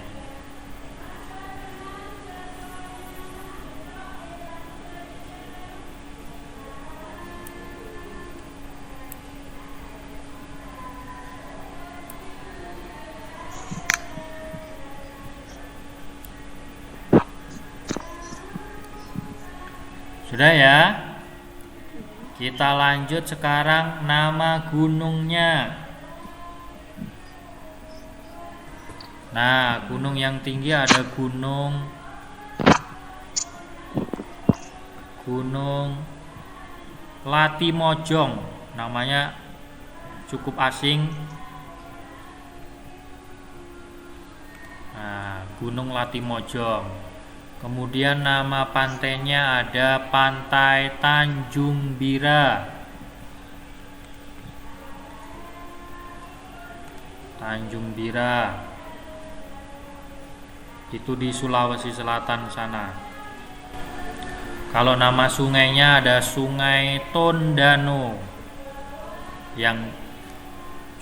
Sudah ya? Kita lanjut sekarang nama gunungnya. Nah, gunung yang tinggi ada Gunung Latimojong. Namanya cukup asing. Nah, Gunung Latimojong. Kemudian nama pantainya ada Pantai Tanjung Bira. Tanjung Bira. Itu di Sulawesi Selatan sana. Kalau nama sungainya ada Sungai Tondano. Yang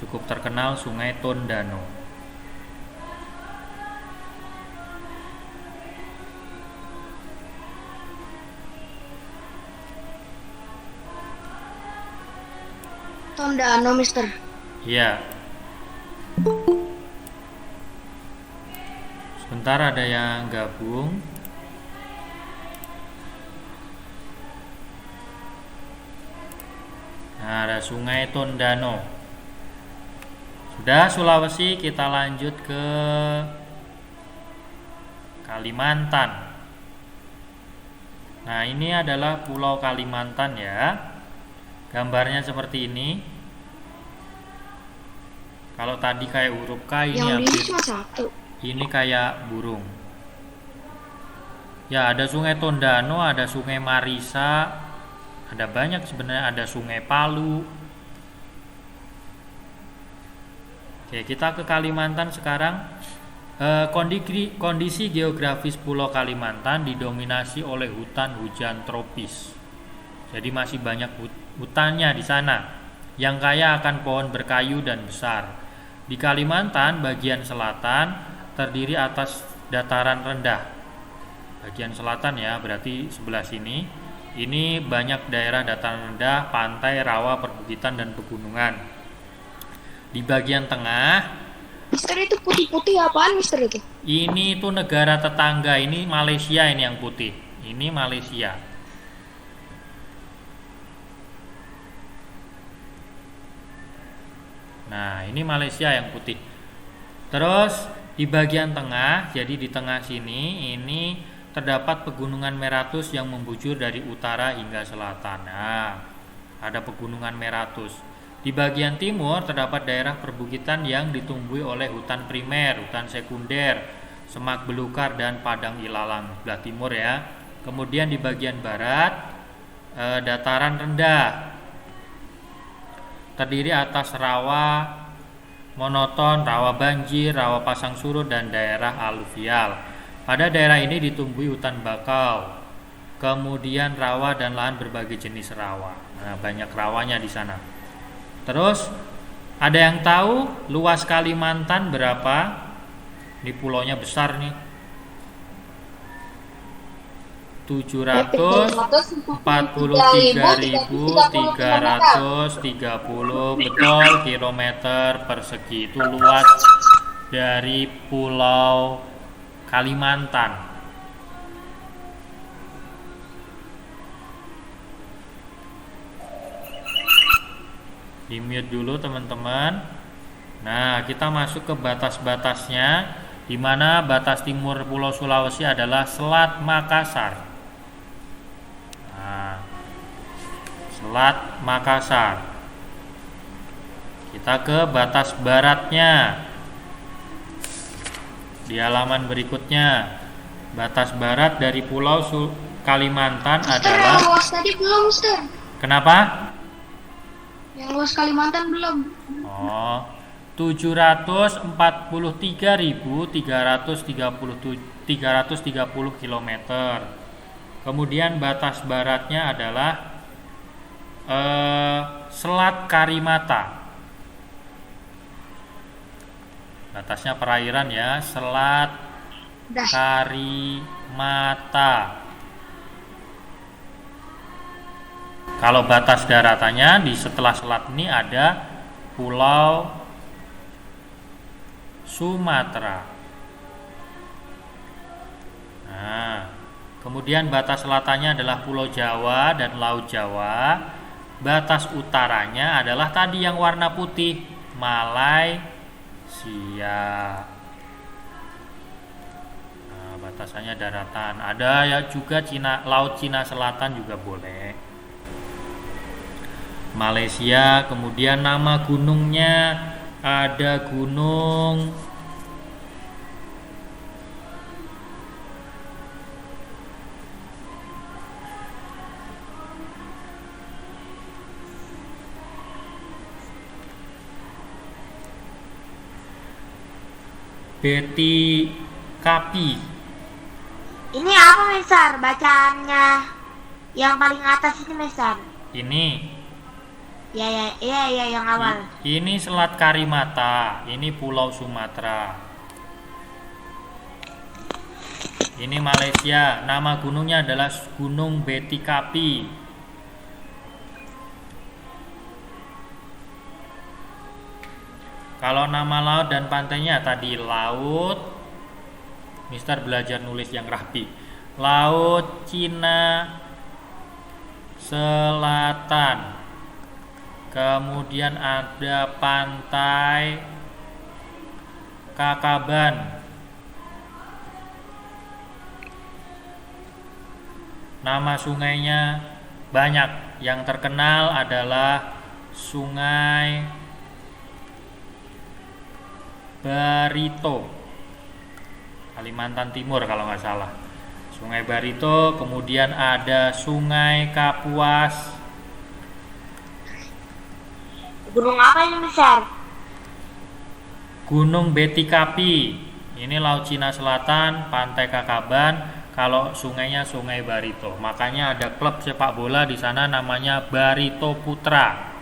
cukup terkenal Sungai Tondano. Tondano, Mister. Iya. Sebentar ada yang gabung. Nah, ada Sungai Tondano. Sudah Sulawesi, kita lanjut ke Kalimantan. Nah, ini adalah Pulau Kalimantan ya. Gambarnya seperti ini. Kalau tadi kayak huruf K, ini Yang ini cuma satu. ini kayak burung. Ya, ada Sungai Tondano, ada Sungai Marisa, ada banyak sebenarnya, ada Sungai Palu. Oke, kita ke Kalimantan sekarang. Kondisi geografis Pulau Kalimantan didominasi oleh hutan hujan tropis. Jadi masih banyak hutannya di sana, yang kaya akan pohon berkayu dan besar. Di Kalimantan bagian selatan terdiri atas dataran rendah. Bagian selatan ya, berarti sebelah sini. Ini banyak daerah dataran rendah, pantai, rawa, perbukitan dan pegunungan. Di bagian tengah, Mister, itu putih-putih apaan, Mister itu? ini tuh negara tetangga, ini Malaysia, ini yang putih. Ini Malaysia. Nah, ini Malaysia yang putih. Terus di bagian tengah, jadi di tengah sini ini terdapat pegunungan Meratus yang membujur dari utara hingga selatan. Nah, ada pegunungan Meratus. Di bagian timur terdapat daerah perbukitan yang ditumbuhi oleh hutan primer, hutan sekunder, semak belukar dan padang ilalang sebelah timur ya. Kemudian di bagian barat dataran rendah terdiri atas rawa monoton, rawa banjir, rawa pasang surut dan daerah aluvial. Pada daerah ini ditumbuhi hutan bakau, kemudian rawa dan lahan berbagai jenis rawa. Nah, banyak rawanya di sana. Terus ada yang tahu luas Kalimantan berapa? Ini pulaunya besar nih. 743.330 betul kilometer persegi. Itu luas dari pulau Kalimantan. Di mute dulu teman-teman. Nah, kita masuk ke batas-batasnya, di mana batas timur Pulau Sulawesi adalah Selat Makassar. Nah, Selat Makassar. Kita ke batas baratnya. Di halaman berikutnya, batas barat dari Pulau Kalimantan adalah. Yang luas tadi belum, Mister. Kenapa? Yang luas Kalimantan belum. Oh, 744.330 km. Kemudian batas baratnya adalah Selat Karimata. Batasnya perairan ya, Selat Karimata. Kalau batas daratannya di setelah selat ini ada Pulau Sumatera. Nah, kemudian batas selatannya adalah Pulau Jawa dan Laut Jawa. Batas utaranya adalah tadi yang warna putih, Malaysia. Nah, batasannya daratan. Ada ya juga Laut Cina Selatan juga boleh. Malaysia, kemudian nama gunungnya ada Gunung Beti Kapi. Ini apa Mesar? Bacaannya yang paling atas ini Mesar. Ini Ya yang awal. Ini Selat Karimata, ini Pulau Sumatera. Ini Malaysia, nama gunungnya adalah Gunung Beti Kapi. Kalau nama laut dan pantainya tadi laut, Mister belajar nulis yang rapi. Laut Cina Selatan. Kemudian ada pantai Kakaban. Nama sungainya banyak. Yang terkenal adalah Sungai Barito, Kalimantan Timur kalau nggak salah. Sungai Barito, kemudian ada Sungai Kapuas. Gunung apa ini Mesar? Gunung Beti Kapi. Ini Laut Cina Selatan, Pantai Kakaban. Kalau sungainya Sungai Barito. Makanya ada klub sepak bola di sana namanya Barito Putra.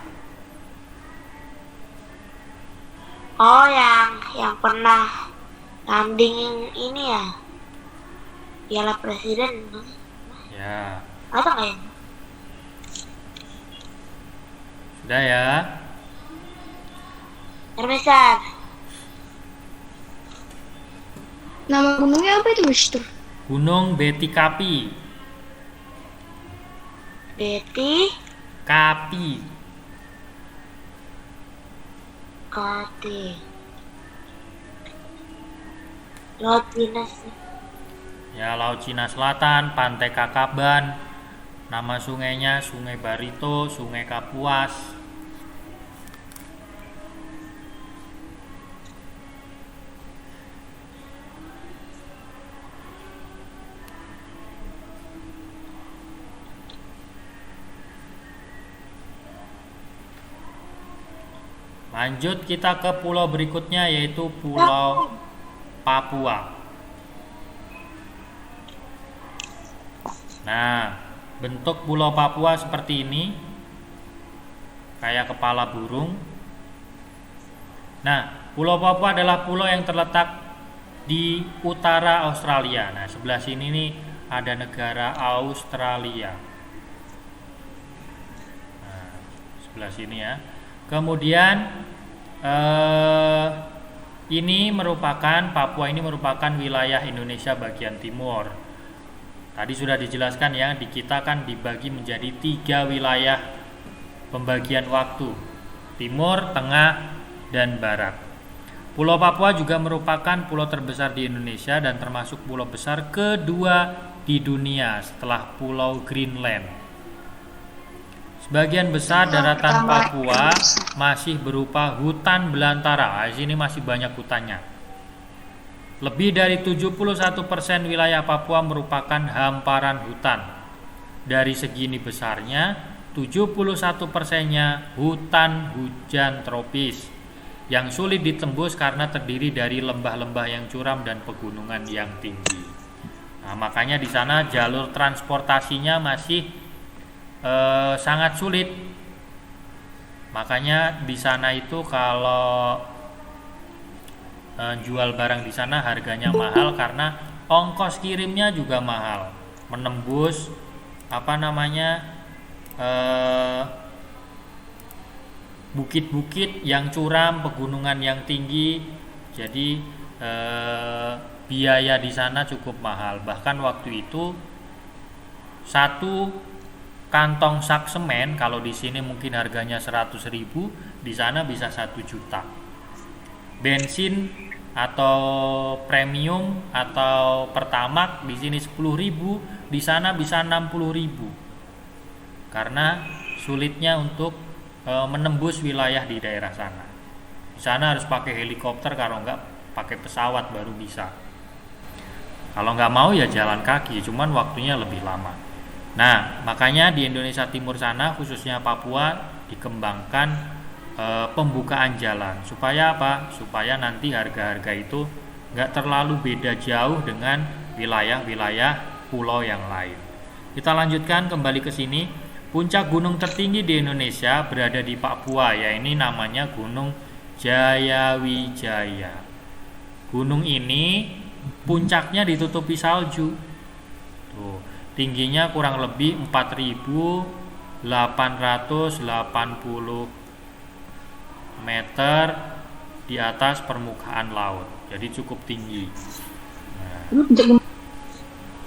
Oh, yang pernah tanding ini ya? Piala Presiden. Ya, Atau nggak ya? sudah ya. Mesar. Nama gunungnya apa itu, Mister? Gunung Beti Kapi. Beti Kapi. Kate. Laut Cina sih. Ya, Laut Cina Selatan, Pantai Kakaban, nama sungainya Sungai Barito, Sungai Kapuas. Lanjut kita ke pulau berikutnya, yaitu Pulau Papua. Nah, bentuk Pulau Papua seperti ini, kayak kepala burung. Nah, Pulau Papua adalah pulau yang terletak di utara Australia. Nah, sebelah sini nih ada negara Australia. Nah, sebelah sini ya. Kemudian Papua ini merupakan wilayah Indonesia bagian timur. Tadi sudah dijelaskan ya, di kita kan dibagi menjadi 3 wilayah pembagian waktu: timur, tengah, dan barat. Pulau Papua juga merupakan pulau terbesar di Indonesia dan termasuk pulau besar kedua di dunia setelah Pulau Greenland. Sebagian besar daratan Papua masih berupa hutan belantara. Di sini masih banyak hutannya. Lebih dari 71% wilayah Papua merupakan hamparan hutan. Dari segini besarnya, 71%-nya hutan hujan tropis yang sulit ditembus karena terdiri dari lembah-lembah yang curam dan pegunungan yang tinggi. Nah, makanya di sana jalur transportasinya masih sangat sulit. Makanya di sana itu kalau jual barang di sana harganya mahal karena ongkos kirimnya juga mahal. Menembus bukit-bukit yang curam, pegunungan yang tinggi. Jadi biaya di sana cukup mahal. Bahkan waktu itu satu kantong sak semen kalau di sini mungkin harganya 100.000, di sana bisa 1 juta. Bensin atau premium atau pertamax di sini 10.000, di sana bisa 60.000. Karena sulitnya untuk menembus wilayah di daerah sana. Di sana harus pakai helikopter, kalau enggak pakai pesawat baru bisa. Kalau enggak mau ya jalan kaki, cuman waktunya lebih lama. Nah, makanya di Indonesia Timur sana, khususnya Papua, dikembangkan pembukaan jalan. Supaya apa? Supaya nanti harga-harga itu nggak terlalu beda jauh dengan wilayah-wilayah pulau yang lain. Kita lanjutkan kembali ke sini. Puncak gunung tertinggi di Indonesia berada di Papua, ya ini namanya Gunung Jayawijaya. Gunung ini puncaknya ditutupi salju. Tuh. Tingginya kurang lebih 4.880 meter di atas permukaan laut. Jadi cukup tinggi. Nah,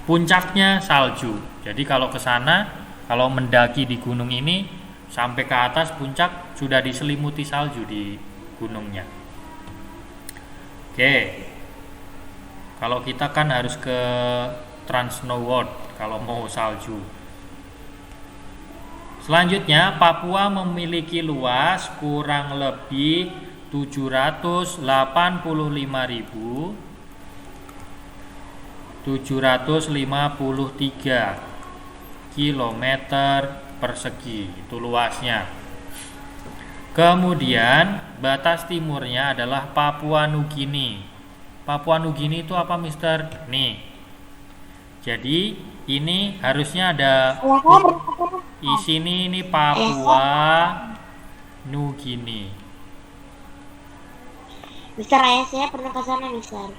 puncaknya salju. Jadi kalau ke sana, kalau mendaki di gunung ini sampai ke atas puncak sudah diselimuti salju di gunungnya. Oke. Kalau kita kan harus ke Trans Snow World kalau mau salju. Selanjutnya, Papua memiliki luas kurang lebih 785.753 km persegi. Itu luasnya. Kemudian batas timurnya adalah Papua Nugini. Papua Nugini itu apa, Mister? Nih. Jadi ini harusnya ada di sini, ini Papua Nugini. Mister, saya pernah ke sana, Mister.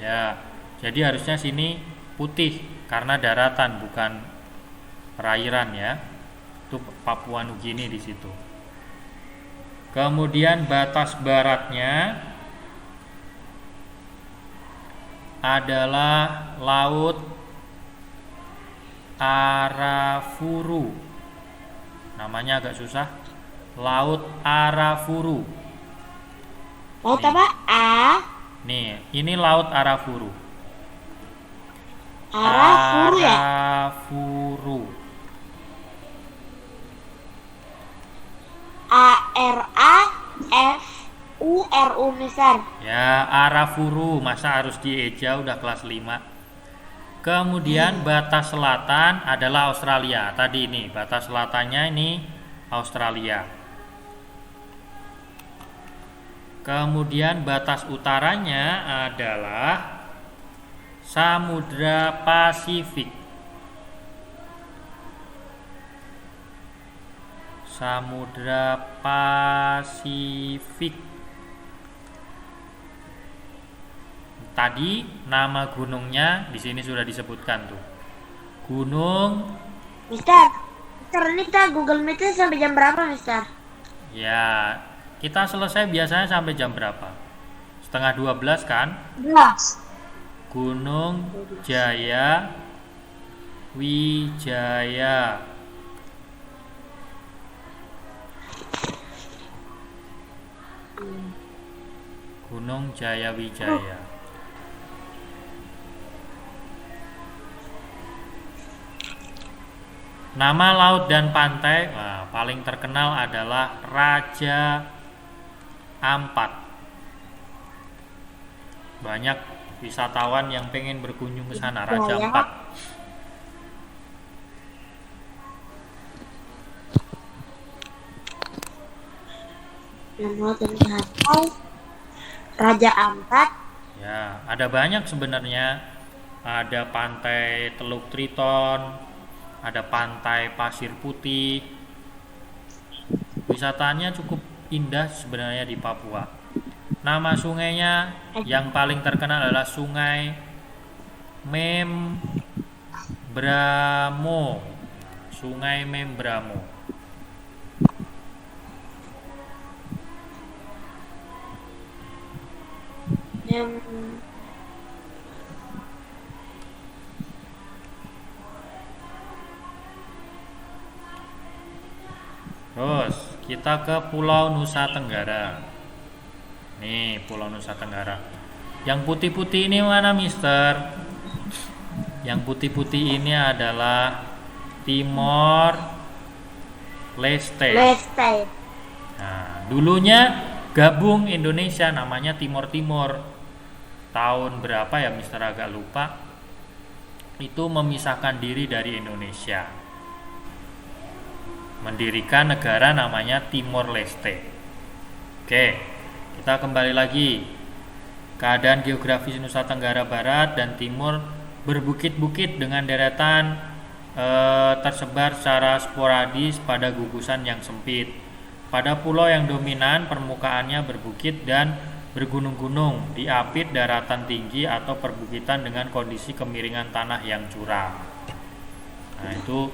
Ya, jadi harusnya sini putih karena daratan bukan perairan ya. Itu Papua Nugini di situ. Kemudian batas baratnya adalah Laut Arafuru. Namanya agak susah. Laut Arafuru. Laut Nih. apa? Nih, ini Laut Arafuru. Arafuru ya? Arafuru. ARAFURU Mister. Ya, Arafuru. Masa harus dieja udah kelas 5. Kemudian batas selatan adalah Australia. Tadi ini, batas selatannya ini Australia. Kemudian batas utaranya adalah Samudra Pasifik. Samudra Pasifik. Tadi nama gunungnya di sini sudah disebutkan tuh. Gunung. Mister, ini kita Google Meet sampai jam berapa, Mister? Ya, kita selesai biasanya sampai jam berapa? Setengah 12 kan? 12. Gunung Jaya Wijaya. Gunung Jaya Wijaya. Nama laut dan pantai paling terkenal adalah Raja Ampat. Banyak wisatawan yang pengen berkunjung ke sana, Raja Ya. Ampat. Nama dan pantai Raja Ampat. Ya, ada banyak sebenarnya. Ada pantai Teluk Triton, ada pantai Pasir Putih. Wisatanya cukup indah sebenarnya di Papua. Nama sungainya yang paling terkenal adalah Sungai Membramo. Sungai Membramo. Terus kita ke Pulau Nusa Tenggara. Nih, Pulau Nusa Tenggara. Yang putih-putih ini mana, Mister? Yang putih-putih ini adalah Timor Leste. Nah, dulunya gabung Indonesia, namanya Timor Timur. Tahun berapa ya, Mister, agak lupa. Itu memisahkan diri dari Indonesia, mendirikan negara namanya Timor Leste. Oke, kita kembali lagi. Keadaan geografis Nusa Tenggara Barat dan Timur berbukit-bukit dengan deretan tersebar secara sporadis pada gugusan yang sempit. Pada pulau yang dominan permukaannya berbukit dan bergunung-gunung, diapit daratan tinggi atau perbukitan dengan kondisi kemiringan tanah yang curam. Nah, itu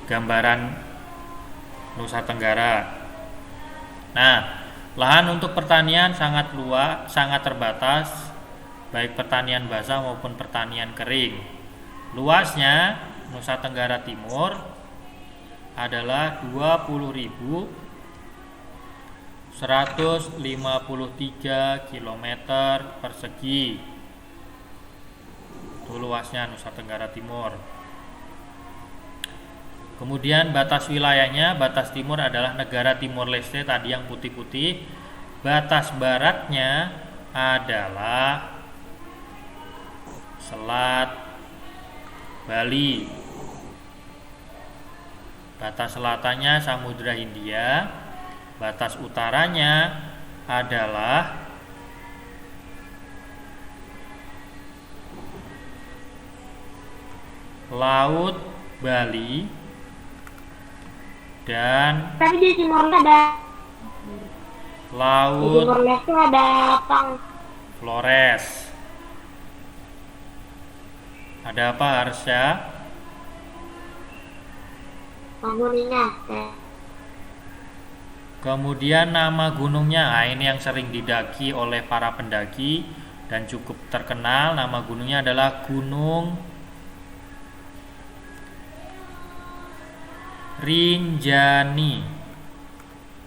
gambaran Nusa Tenggara. Nah, lahan untuk pertanian sangat luas, sangat terbatas, baik pertanian basah maupun pertanian kering. Luasnya Nusa Tenggara Timur adalah 20.153 km persegi. Itu luasnya Nusa Tenggara Timur. Kemudian batas wilayahnya, batas timur adalah negara Timor Leste tadi yang putih-putih. Batas baratnya adalah Selat Bali. Batas selatannya Samudra Hindia. Batas utaranya adalah Laut Bali dan Tapi di Timor ada Laut Timor Leste ada Flores. Ada apa, Arsya? penghuninya. Kemudian nama gunungnya, nah ini yang sering didaki oleh para pendaki dan cukup terkenal. Nama gunungnya adalah Gunung Rinjani.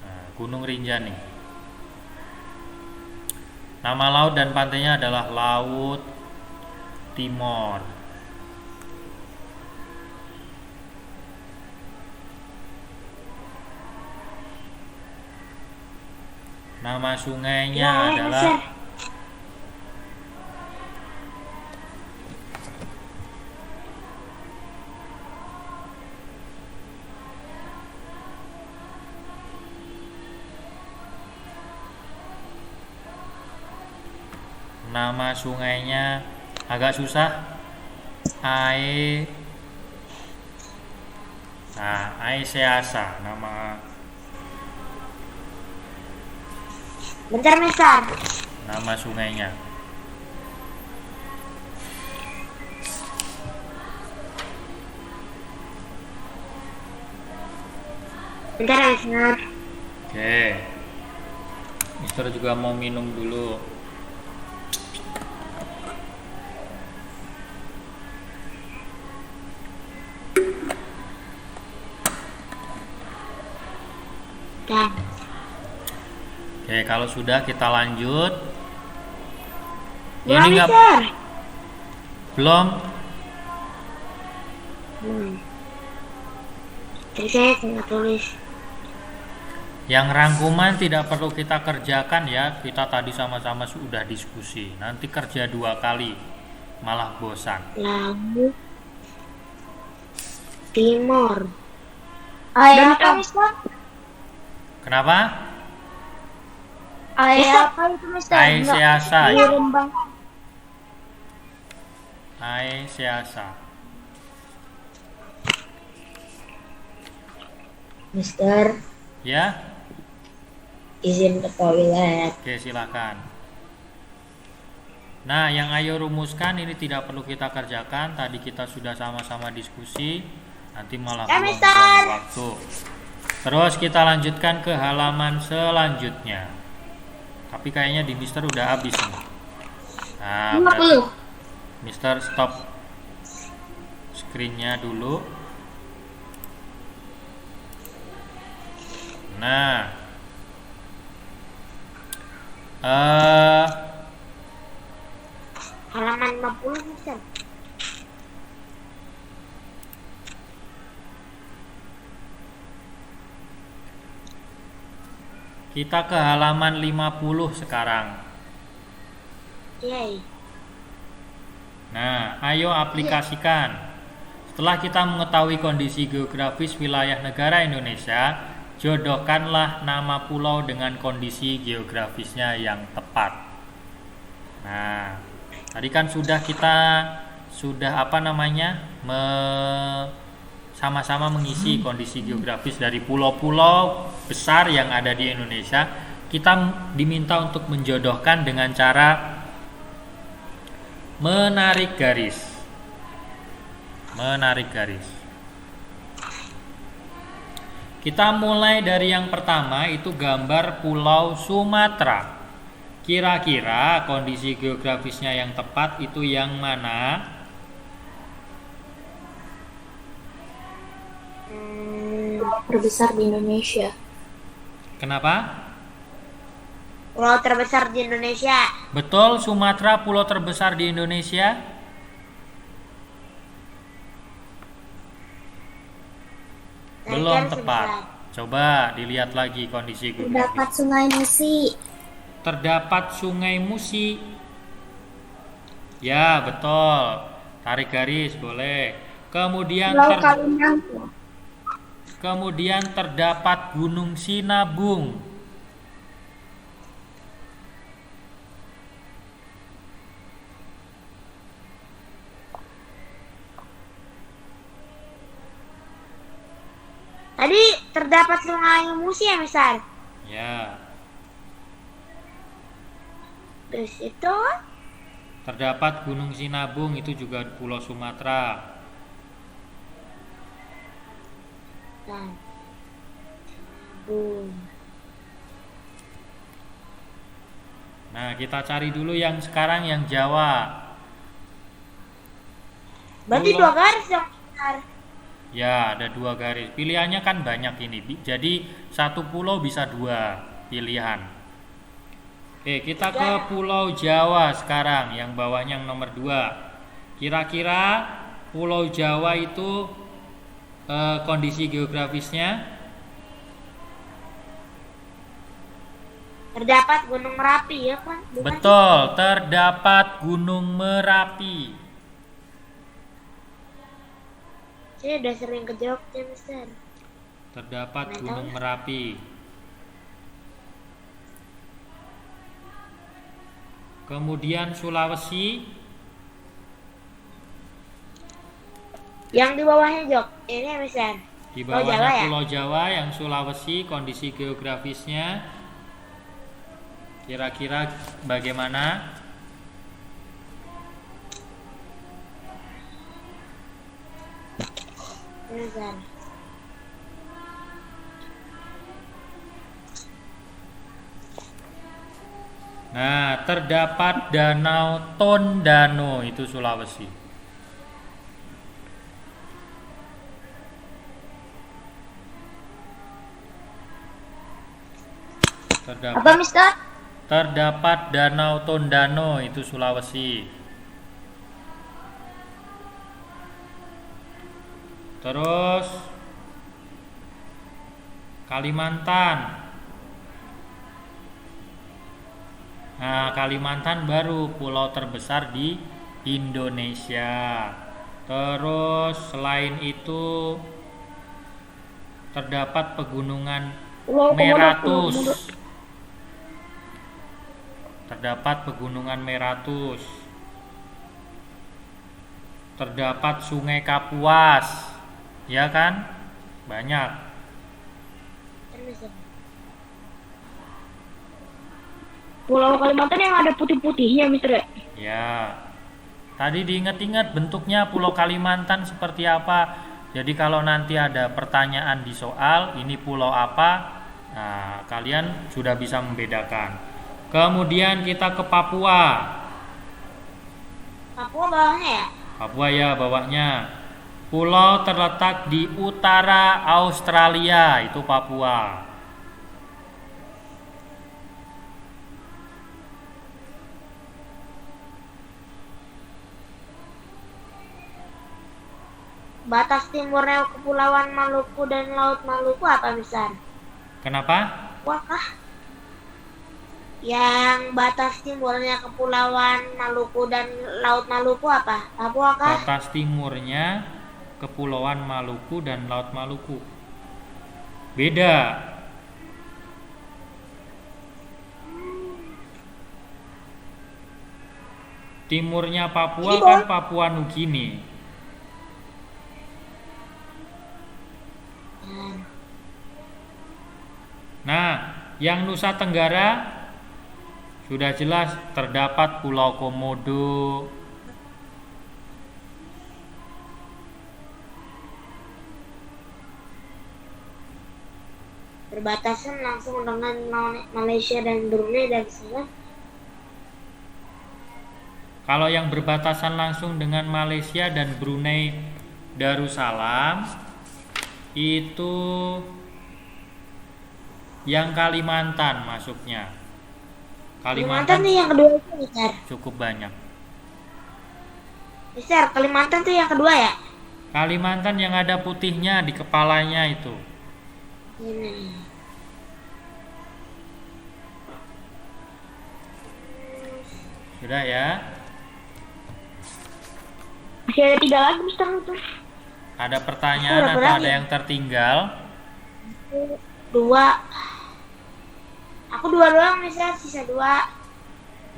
Nah, Gunung Rinjani. Nama laut dan pantainya adalah Laut Timor. Nama sungainya Ya, adalah Mister. Nama sungainya agak susah. Ae Aeseasa Bentar, Mister. nama sungainya. Bentar, Mister. Oke. Mister juga mau minum dulu. Dan Oke, kalau sudah kita lanjut. gimana, Ini nggak Mister? belum. Jadi saya tinggal tulis. Yang rangkuman tidak perlu kita kerjakan ya. Kita tadi sama-sama sudah diskusi. Nanti kerja 2 kali, malah bosan. Laut Timor. Ayah Bentar, Mister. Kenapa? Ayah apa itu Mister? Aeseasa. Kirim bang. Aeseasa. Mister, Ya, izin ke toilet. oke silakan. Nah, yang ayo rumuskan ini tidak perlu kita kerjakan. Tadi kita sudah sama-sama diskusi. Nanti malah Ya, buang-buang Mister. waktu. Terus kita lanjutkan ke halaman selanjutnya. Tapi kayaknya di Mister udah habis nih. Nah, berarti 50. Mister stop screen-nya dulu. Nah, Halaman 50, Mister. kita ke halaman 50 sekarang. Yay. Nah, ayo aplikasikan. Setelah kita mengetahui kondisi geografis wilayah negara Indonesia, jodohkanlah nama pulau dengan kondisi geografisnya yang tepat. Nah, tadi kan sama-sama mengisi kondisi geografis dari pulau-pulau besar yang ada di Indonesia. Kita diminta untuk menjodohkan dengan cara menarik garis. Kita mulai dari yang pertama, itu gambar Pulau Sumatera. Kira-kira kondisi geografisnya yang tepat itu yang mana? Terbesar di Indonesia. Kenapa? Pulau terbesar di Indonesia. Betul, Sumatera pulau terbesar di Indonesia. Belum Saya kira tepat. sebentar. Coba dilihat lagi kondisi Terdapat geografis. Sungai Musi. Terdapat Sungai Musi. Ya, betul. Tarik garis boleh. Kemudian Pulau Kalimantan. kemudian terdapat Gunung Sinabung. Tadi terdapat Sungai Musi ya, Mister. Ya, Terus itu terdapat Gunung Sinabung, itu juga Pulau Sumatera. nah. Boom. Nah, kita cari dulu yang sekarang yang Jawa. Berarti Pulau- 2 garis dong, Mister. Ya, ada 2 garis. Pilihannya kan banyak ini. Jadi satu pulau bisa 2 pilihan. Oke, kita ke Pulau Jawa sekarang, yang bawahnya yang nomor 2. Kira-kira Pulau Jawa itu kondisi geografisnya? Terdapat Gunung Merapi ya kan? Bukan? Betul, terdapat Gunung Merapi. Saya udah sering ke Jogja, Mister. Terdapat Nggak Gunung tahu. Merapi. Kemudian Sulawesi, Yang di bawahnya ini ya, Mister. di Pulau Jawa bawahnya ya? Pulau Jawa yang Sulawesi, kondisi geografisnya kira-kira bagaimana? Mister. Nah, terdapat Danau Tondano, itu Sulawesi. Apa, Mister? Terdapat Danau Tondano, itu Sulawesi. Terus Kalimantan. Nah, Kalimantan baru pulau terbesar di Indonesia. Terus selain itu terdapat pegunungan Meratus. Terdapat pegunungan Meratus. Terdapat Sungai Kapuas. Ya kan? Banyak. Mister. Pulau Kalimantan yang ada putih-putihnya, Mister. Ya. Tadi diingat-ingat bentuknya Pulau Kalimantan seperti apa. Jadi kalau nanti ada pertanyaan di soal, ini pulau apa? Nah, kalian sudah bisa membedakan. Kemudian kita ke Papua. Papua bawahnya ya? Papua ya bawahnya. Pulau terletak di utara Australia, itu Papua. Batas timurnya Kepulauan Maluku dan Laut Maluku apa, Mister? Kenapa? Papua kah? Yang batas timurnya Kepulauan Maluku dan Laut Maluku apa? Papua kah? Batas timurnya Kepulauan Maluku dan Laut Maluku. Beda. Timurnya Papua Ini kan Papua Nugini. Nah, yang Nusa Tenggara sudah jelas terdapat Pulau Komodo. Berbatasan langsung dengan Malaysia dan Brunei dan sana. Kalau yang berbatasan langsung dengan Malaysia dan Brunei Darussalam itu yang Kalimantan masuknya. Kalimantan tuh yang kedua itu, Mister. Cukup banyak. Mister, Kalimantan tuh yang kedua ya? Kalimantan yang ada putihnya di kepalanya itu. Ini. Sudah ya? Masih ada 3 lagi, Mister. Ada pertanyaan Berapa atau lagi? ada yang tertinggal? 2. Aku 2 doang, Mister, sisa 2.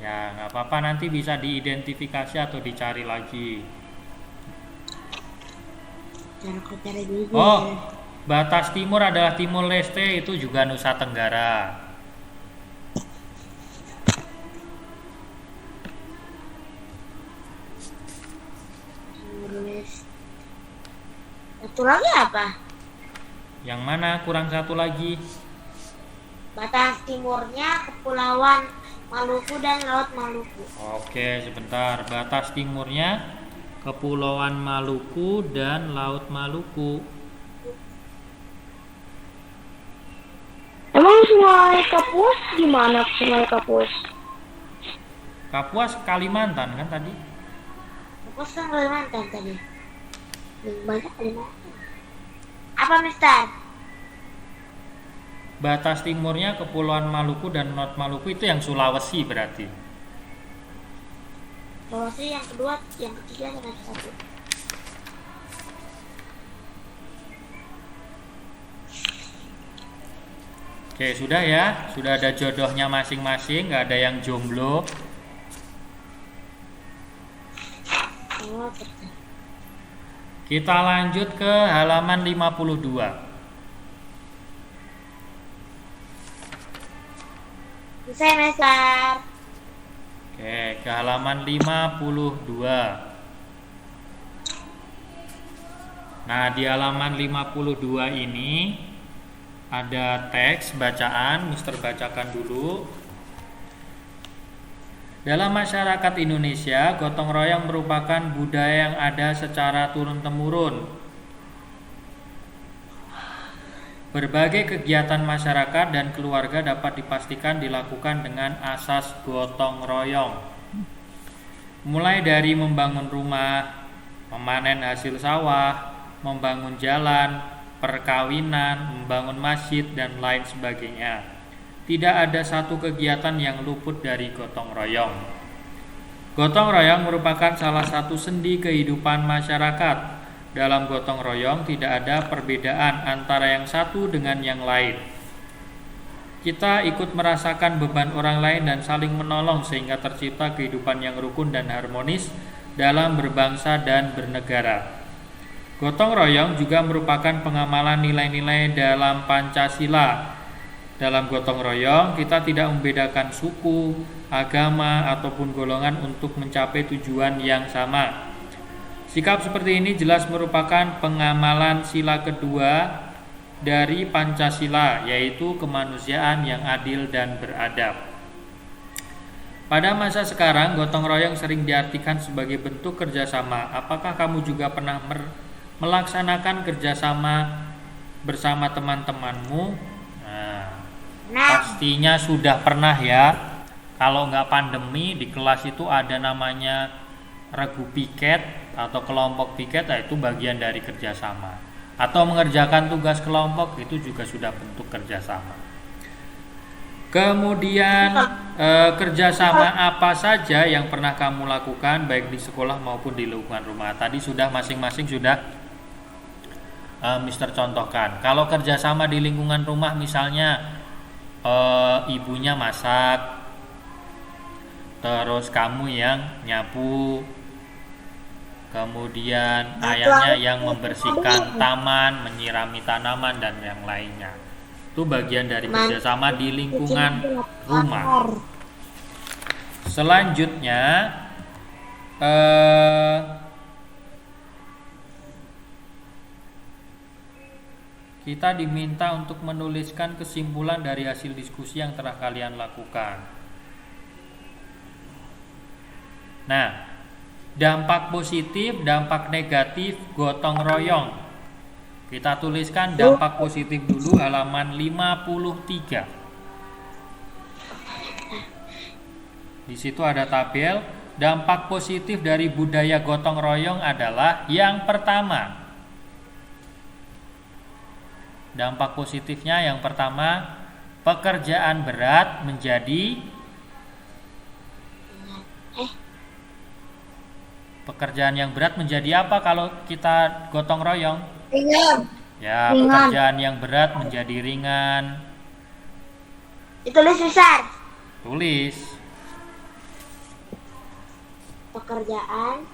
Ya, nggak apa-apa, nanti bisa diidentifikasi atau dicari lagi. Cara aku cari dulu. Oh, batas timur adalah Timor Leste, itu juga Nusa Tenggara. Satu lagi apa? Yang mana? Kurang satu lagi. Batas timurnya Kepulauan Maluku dan Laut Maluku. Oke, sebentar. Batas timurnya Kepulauan Maluku dan Laut Maluku. Emang Sungai Kapuas gimana Sungai Kapuas? Kapuas Kalimantan kan tadi? Kapuas kan Kalimantan tadi. Lebih banyak Kalimantan. Apa, Mister? Batas timurnya Kepulauan Maluku dan Not Maluku itu yang Sulawesi berarti. Sulawesi yang kedua, yang ketiga, yang satu. Oke, sudah ya. Sudah ada jodohnya masing-masing, nggak ada yang jomblo. Oh, betul. Kita lanjut ke halaman 52. Selesai, Mister. Oke, ke halaman 52. Nah, di halaman 52 ini ada teks bacaan, Mister bacakan dulu. Dalam masyarakat Indonesia, gotong royong merupakan budaya yang ada secara turun-temurun. Berbagai kegiatan masyarakat dan keluarga dapat dipastikan dilakukan dengan asas gotong royong. Mulai dari membangun rumah, memanen hasil sawah, membangun jalan, perkawinan, membangun masjid, dan lain sebagainya. Tidak ada satu kegiatan yang luput dari gotong royong. Gotong royong merupakan salah satu sendi kehidupan masyarakat. Dalam gotong royong tidak ada perbedaan antara yang satu dengan yang lain. Kita ikut merasakan beban orang lain dan saling menolong sehingga tercipta kehidupan yang rukun dan harmonis dalam berbangsa dan bernegara. Gotong royong juga merupakan pengamalan nilai-nilai dalam Pancasila. Dalam gotong royong kita tidak membedakan suku, agama, ataupun golongan untuk mencapai tujuan yang sama. Sikap seperti ini jelas merupakan pengamalan sila kedua dari Pancasila, yaitu kemanusiaan yang adil dan beradab. Pada masa sekarang, gotong royong sering diartikan sebagai bentuk kerjasama. Apakah kamu juga pernah melaksanakan kerjasama bersama teman-temanmu? Pastinya sudah pernah ya. Kalau nggak pandemi, di kelas itu ada namanya regu piket atau kelompok piket, itu bagian dari kerjasama. Atau mengerjakan tugas kelompok, itu juga sudah bentuk kerjasama. Kemudian kerjasama apa saja yang pernah kamu lakukan baik di sekolah maupun di lingkungan rumah? Tadi sudah masing-masing sudah Mister contohkan. Kalau kerjasama di lingkungan rumah misalnya ibunya masak, terus kamu yang nyapu, kemudian ayahnya yang membersihkan taman, menyirami tanaman, dan yang lainnya. Itu bagian dari kerjasama di lingkungan rumah. Selanjutnya kita diminta untuk menuliskan kesimpulan dari hasil diskusi yang telah kalian lakukan. Nah, dampak positif, dampak negatif gotong royong. Kita tuliskan dampak positif dulu, halaman 53. Di situ ada tabel. Dampak positif dari budaya gotong royong adalah yang pertama. Dampak positifnya yang pertama, pekerjaan berat menjadi pekerjaan yang berat menjadi apa kalau kita gotong royong? Ringan. Ya, Ringan. pekerjaan yang berat menjadi ringan. Ditulis, Mister. Tulis. Pekerjaan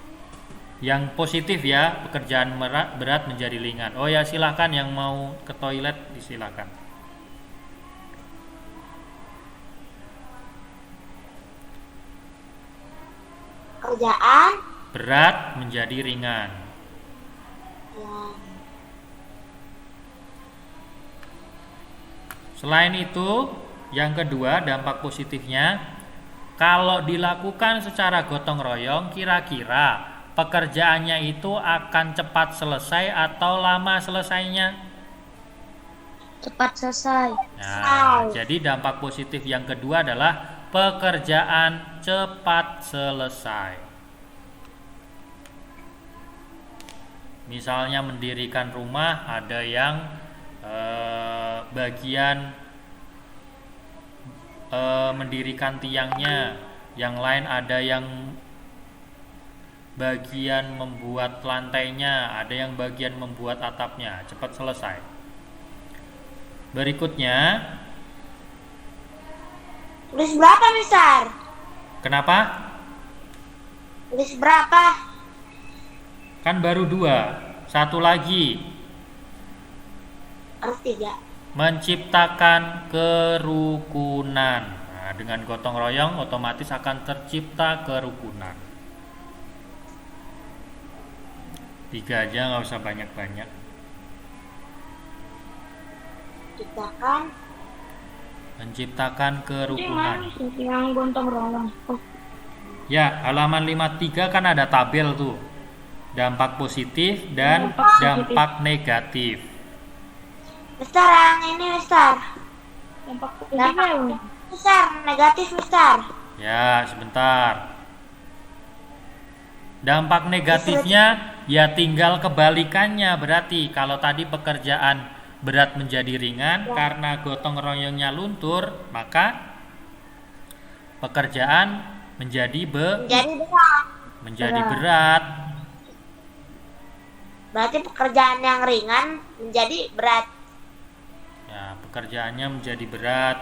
Yang positif ya, pekerjaan berat menjadi ringan. Oh ya, silakan yang mau ke toilet disilakan. kerjaan Berat menjadi ringan. yang Selain itu, yang kedua dampak positifnya, kalau dilakukan secara gotong royong, kira-kira pekerjaannya itu akan cepat selesai atau lama selesainya? Cepat selesai. Nah, jadi dampak positif yang kedua adalah pekerjaan cepat selesai. Misalnya mendirikan rumah, ada yang bagian mendirikan tiangnya, yang lain ada yang bagian membuat lantainya, ada yang bagian membuat atapnya. Cepat selesai. Berikutnya, Tulis berapa, Mister? kenapa? Tulis berapa? Kan baru 2, satu lagi. Harus 3. Menciptakan kerukunan. Nah, dengan gotong royong otomatis akan tercipta kerukunan. 3 aja, nggak usah banyak-banyak. Menciptakan kerukunan. Yang gotong royong. Ya, halaman 53 kan ada tabel tuh. Dampak positif dan dampak negatif. Mister, yang ini, Mister. Dampak positifnya. Mister, negatif, Mister. Ya, sebentar. Dampak negatifnya ya tinggal kebalikannya. Berarti kalau tadi pekerjaan berat menjadi ringan karena gotong royongnya luntur, maka pekerjaan menjadi berat. Berarti pekerjaan yang ringan menjadi berat. Ya, pekerjaannya menjadi berat.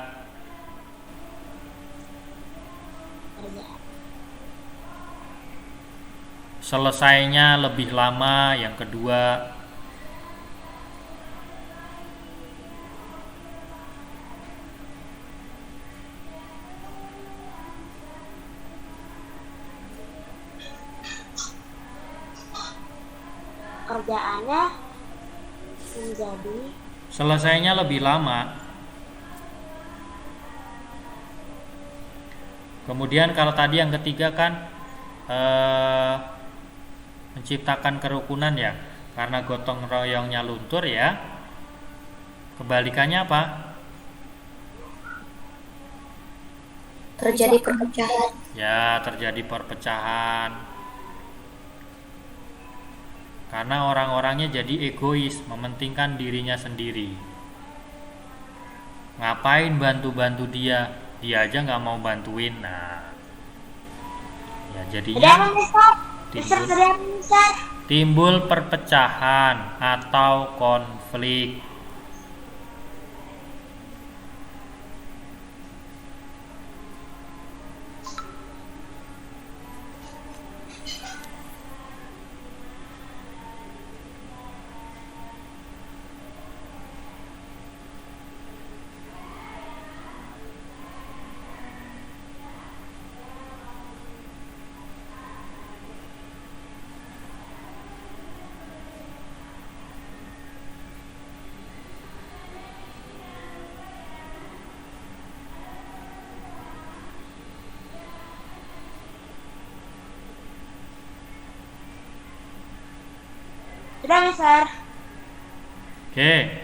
Selesainya lebih lama, yang kedua. Pekerjaannya menjadi Selesainya lebih lama. Kemudian kalau tadi yang ketiga kan menciptakan kerukunan ya, karena gotong royongnya luntur ya. Kebalikannya apa? Terjadi perpecahan. Ya, terjadi perpecahan. Karena orang-orangnya jadi egois, mementingkan dirinya sendiri. Ngapain bantu-bantu dia? Dia aja nggak mau bantuin. Nah, ya jadinya timbul perpecahan atau konflik. Sudah, Mister. Oke,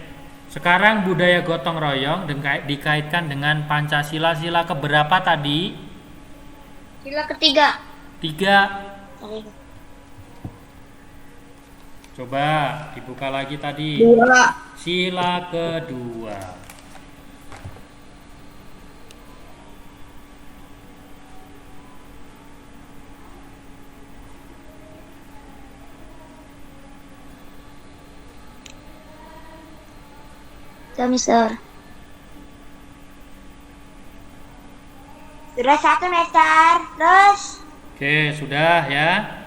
sekarang budaya gotong royong dikaitkan dengan Pancasila. Sila keberapa tadi? Sila ketiga. 3. Coba dibuka lagi tadi. 2. Sila kedua. Mister. Sudah 1, Mister. Terus Oke, sudah ya.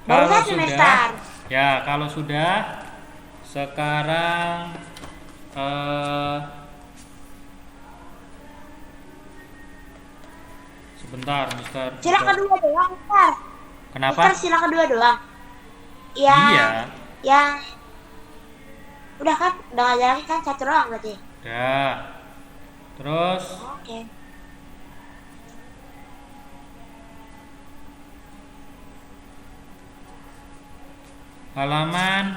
baru 1, Mister. ya kalau sudah, sekarang sebentar, Mister. Sila kedua doang, Mister. Kenapa? Mister, sila kedua doang. Iya. Yang udah kan, udah ngajar lagi kan 1 doang berarti. Ya. Terus Oke. halaman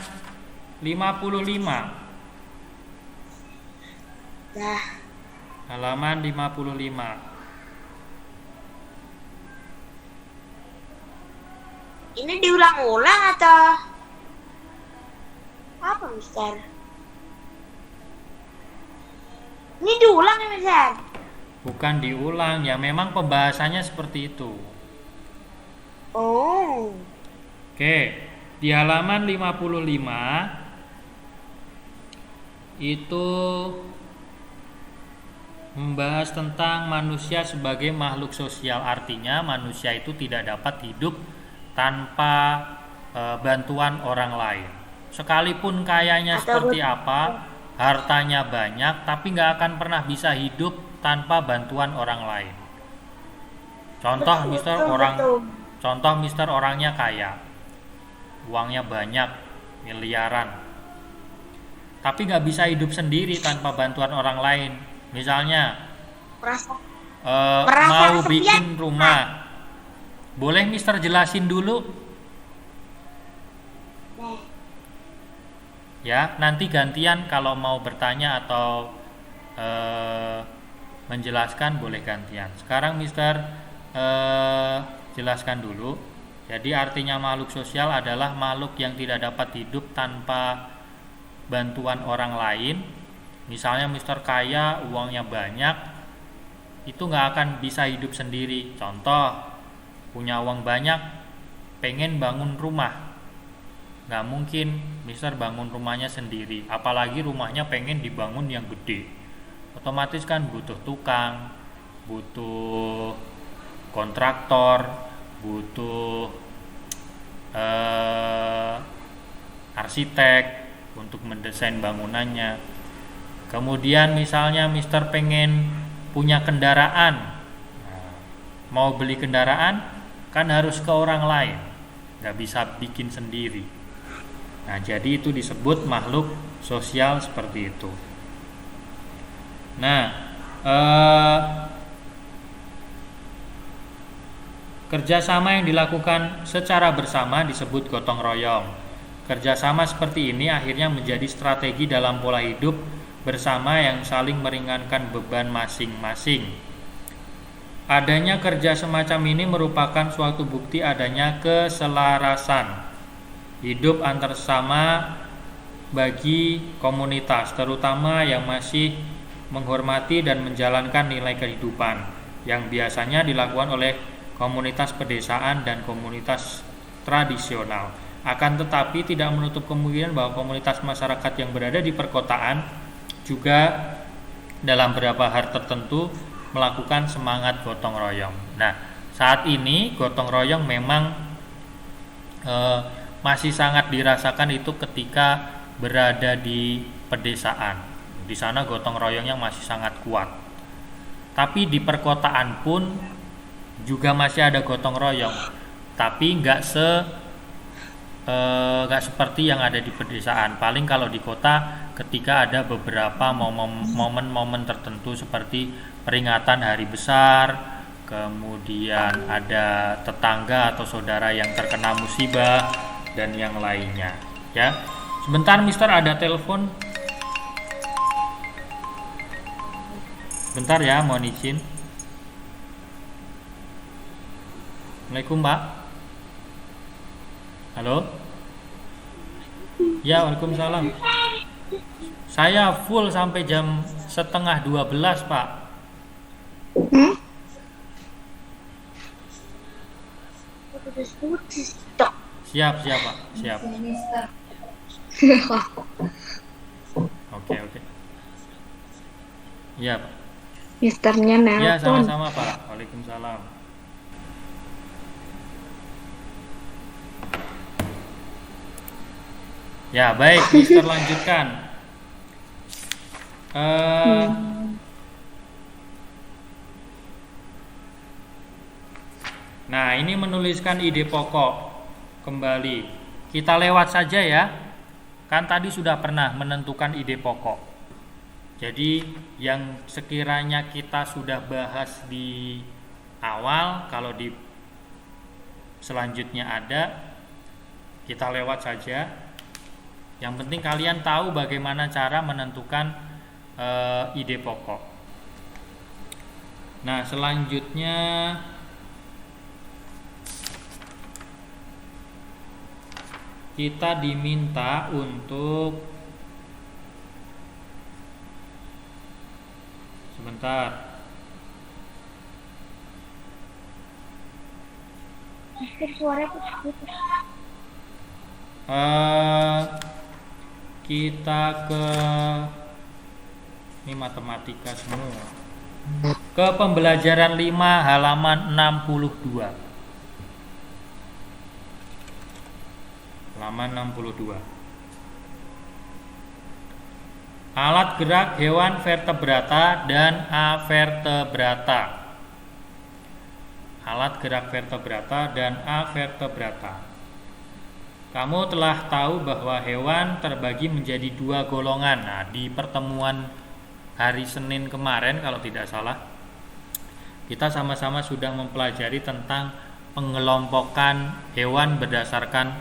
55. Dah. Halaman 55. Ini diulang-ulang atau apa, Mister? Ini diulang ya, Mister? Bukan diulang, ya memang pembahasannya seperti itu. Oh. Oke, di halaman 55 itu membahas tentang manusia sebagai makhluk sosial. Artinya manusia itu tidak dapat hidup tanpa bantuan orang lain. Sekalipun kayanya seperti apa, hartanya banyak, tapi nggak akan pernah bisa hidup tanpa bantuan orang lain. Contoh, Mister orangnya kaya, uangnya banyak, miliaran, tapi nggak bisa hidup sendiri tanpa bantuan orang lain. Misalnya Merasa mau kesepian. bikin rumah, boleh Mister jelasin dulu? Dah. Ya, nanti gantian kalau mau bertanya atau menjelaskan boleh gantian. Sekarang Mister jelaskan dulu. Jadi artinya makhluk sosial adalah makhluk yang tidak dapat hidup tanpa bantuan orang lain. Misalnya Mister kaya, uangnya banyak, itu nggak akan bisa hidup sendiri. Contoh, punya uang banyak, pengen bangun rumah, nggak mungkin Mister bangun rumahnya sendiri, apalagi rumahnya pengen dibangun yang gede. Otomatis kan butuh tukang, butuh kontraktor, butuh arsitek untuk mendesain bangunannya. Kemudian misalnya Mister pengen punya kendaraan, mau beli kendaraan kan harus ke orang lain, nggak bisa bikin sendiri. Nah, jadi itu disebut makhluk sosial seperti itu. Nah, kerjasama yang dilakukan secara bersama disebut gotong royong. Kerjasama seperti ini akhirnya menjadi strategi dalam pola hidup bersama yang saling meringankan beban masing-masing. Adanya kerja semacam ini merupakan suatu bukti adanya keselarasan hidup antar sesama bagi komunitas, terutama yang masih menghormati dan menjalankan nilai kehidupan yang biasanya dilakukan oleh komunitas pedesaan dan komunitas tradisional. Akan tetapi tidak menutup kemungkinan bahwa komunitas masyarakat yang berada di perkotaan juga dalam beberapa hal tertentu melakukan semangat gotong royong. Nah, saat ini gotong royong memang masih sangat dirasakan itu ketika berada di pedesaan. Di sana gotong royongnya masih sangat kuat. Tapi di perkotaan pun juga masih ada gotong royong, tapi nggak seperti yang ada di pedesaan. Paling kalau di kota ketika ada beberapa momen-momen tertentu seperti peringatan hari besar, kemudian ada tetangga atau saudara yang terkena musibah dan yang lainnya, ya. Sebentar Mister, ada telepon. Bentar ya, mohon izin. Assalamualaikum Pak. Halo. Ya, waalaikumsalam. Saya full sampai jam 11:30 Pak. Siap Pak, siap. Oke. Iya Pak. Misternya Ya, nelpon. sama-sama Pak. Waalaikumsalam. Ya, baik, Mister lanjutkan. Nah, ini menuliskan ide pokok kembali. Kita lewat saja ya. Kan tadi sudah pernah menentukan ide pokok. Jadi yang sekiranya kita sudah bahas di awal, kalau di selanjutnya ada, kita lewat saja. Yang penting kalian tahu bagaimana cara menentukan ide pokok. Nah, selanjutnya kita diminta untuk sebentar. Kita ke ini matematika semua. Ke pembelajaran 5 halaman 62. Halaman 62. Alat gerak hewan vertebrata dan avertebrata. Alat gerak vertebrata dan avertebrata. Kamu telah tahu bahwa hewan terbagi menjadi 2 golongan. Nah, di pertemuan hari Senin kemarin kalau tidak salah, kita sama-sama sudah mempelajari tentang pengelompokan hewan berdasarkan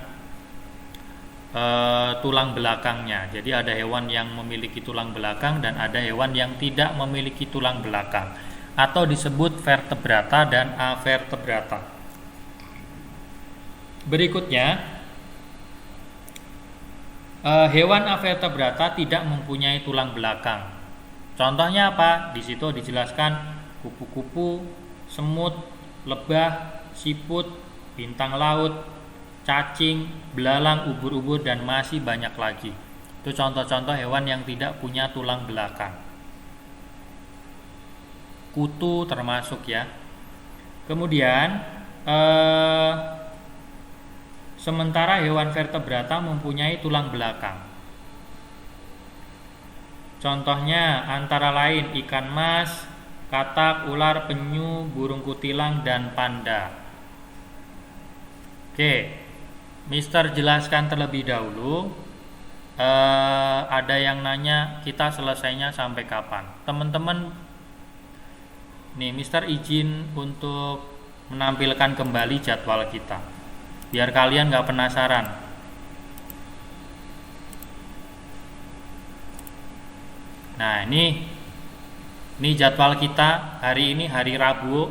tulang belakangnya. Jadi ada hewan yang memiliki tulang belakang dan ada hewan yang tidak memiliki tulang belakang, atau disebut vertebrata dan avertebrata. Berikutnya, hewan avertebrata tidak mempunyai tulang belakang. Contohnya apa? Di situ dijelaskan kupu-kupu, semut, lebah, siput, bintang laut, cacing, belalang, ubur-ubur, dan masih banyak lagi. Itu contoh-contoh hewan yang tidak punya tulang belakang. Kutu termasuk ya. Kemudian sementara hewan vertebrata mempunyai tulang belakang. Contohnya antara lain ikan mas, katak, ular, penyu, burung kutilang, dan panda. Oke, Mister jelaskan terlebih dahulu. Ada yang nanya kita selesainya sampai kapan? Teman-teman, nih Mister izin untuk menampilkan kembali jadwal kita, biar kalian gak penasaran. Nah, ini jadwal kita hari ini, hari Rabu.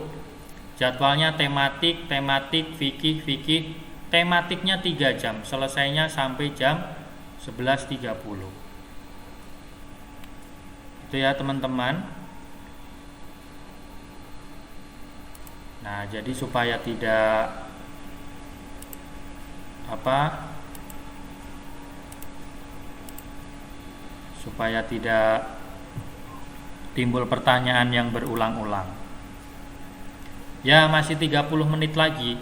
Jadwalnya tematik, fikih. Tematiknya 3 jam, selesainya sampai jam 11.30. Itu ya teman-teman. Nah, jadi supaya tidak timbul pertanyaan yang berulang-ulang. Ya, masih 30 menit lagi.